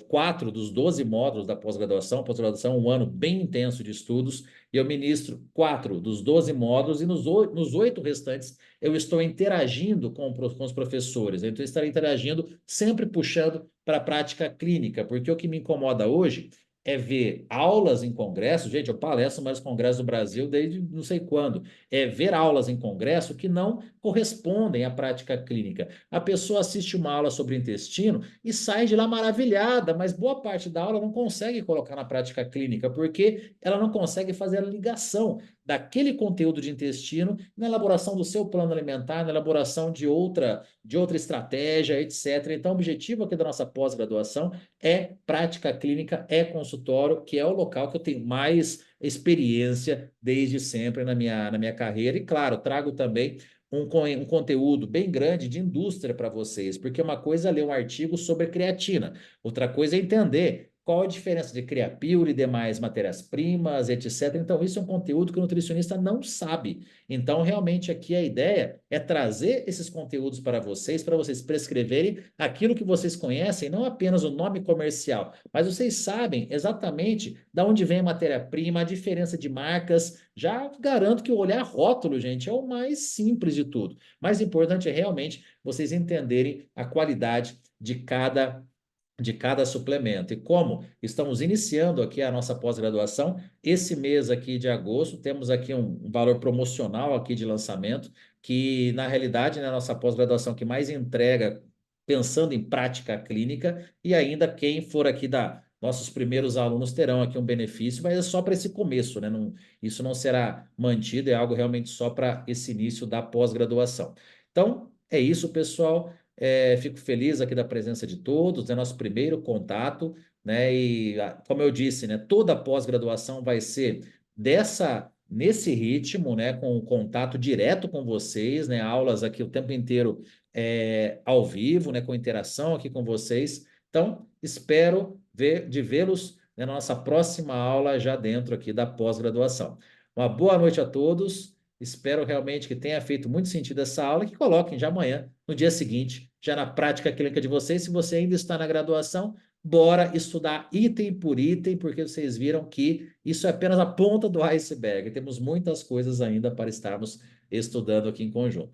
quatro dos 12 módulos da pós-graduação é um ano bem intenso de estudos, e eu ministro quatro dos 12 módulos, e nos 8 restantes eu estou interagindo com os professores, então eu estarei interagindo, sempre puxando para a prática clínica, porque o que me incomoda hoje é ver aulas em congresso, gente, eu palestro mais congressos do Brasil desde não sei quando, é ver aulas em congresso que não correspondem à prática clínica. A pessoa assiste uma aula sobre intestino e sai de lá maravilhada, mas boa parte da aula não consegue colocar na prática clínica, porque ela não consegue fazer a ligação daquele conteúdo de intestino na elaboração do seu plano alimentar, na elaboração de outra estratégia, etc. Então, o objetivo aqui da nossa pós-graduação é prática clínica, é consultório, que é o local que eu tenho mais experiência desde sempre na minha carreira. E, claro, trago também um conteúdo bem grande de indústria para vocês, porque uma coisa é ler um artigo sobre creatina, outra coisa é entender qual a diferença de Creapure e demais matérias-primas, etc. Então, isso é um conteúdo que o nutricionista não sabe. Então, realmente, aqui a ideia é trazer esses conteúdos para vocês prescreverem aquilo que vocês conhecem, não apenas o nome comercial, mas vocês sabem exatamente de onde vem a matéria-prima, a diferença de marcas. Já garanto que o olhar rótulo, gente, é o mais simples de tudo. Mais importante é realmente vocês entenderem a qualidade de cada suplemento. E como estamos iniciando aqui a nossa pós-graduação, esse mês aqui de agosto, temos aqui um valor promocional aqui de lançamento, que na realidade, né, a nossa pós-graduação que mais entrega pensando em prática clínica, e ainda quem for aqui da nossos primeiros alunos terão aqui um benefício, mas é só para esse começo, né? Não, isso não será mantido, é algo realmente só para esse início da pós-graduação. Então, é isso, pessoal. Fico feliz aqui da presença de todos, é nosso primeiro contato, né? E como eu disse, né, toda a pós-graduação vai ser nesse ritmo, né, com contato direto com vocês, né? Aulas aqui o tempo inteiro ao vivo, né, com interação aqui com vocês. Então, espero de vê-los, né, na nossa próxima aula já dentro aqui da pós-graduação. Uma boa noite a todos. Espero realmente que tenha feito muito sentido essa aula e que coloquem já amanhã, no dia seguinte, já na prática clínica de vocês. Se você ainda está na graduação, bora estudar item por item, porque vocês viram que isso é apenas a ponta do iceberg. Temos muitas coisas ainda para estarmos estudando aqui em conjunto.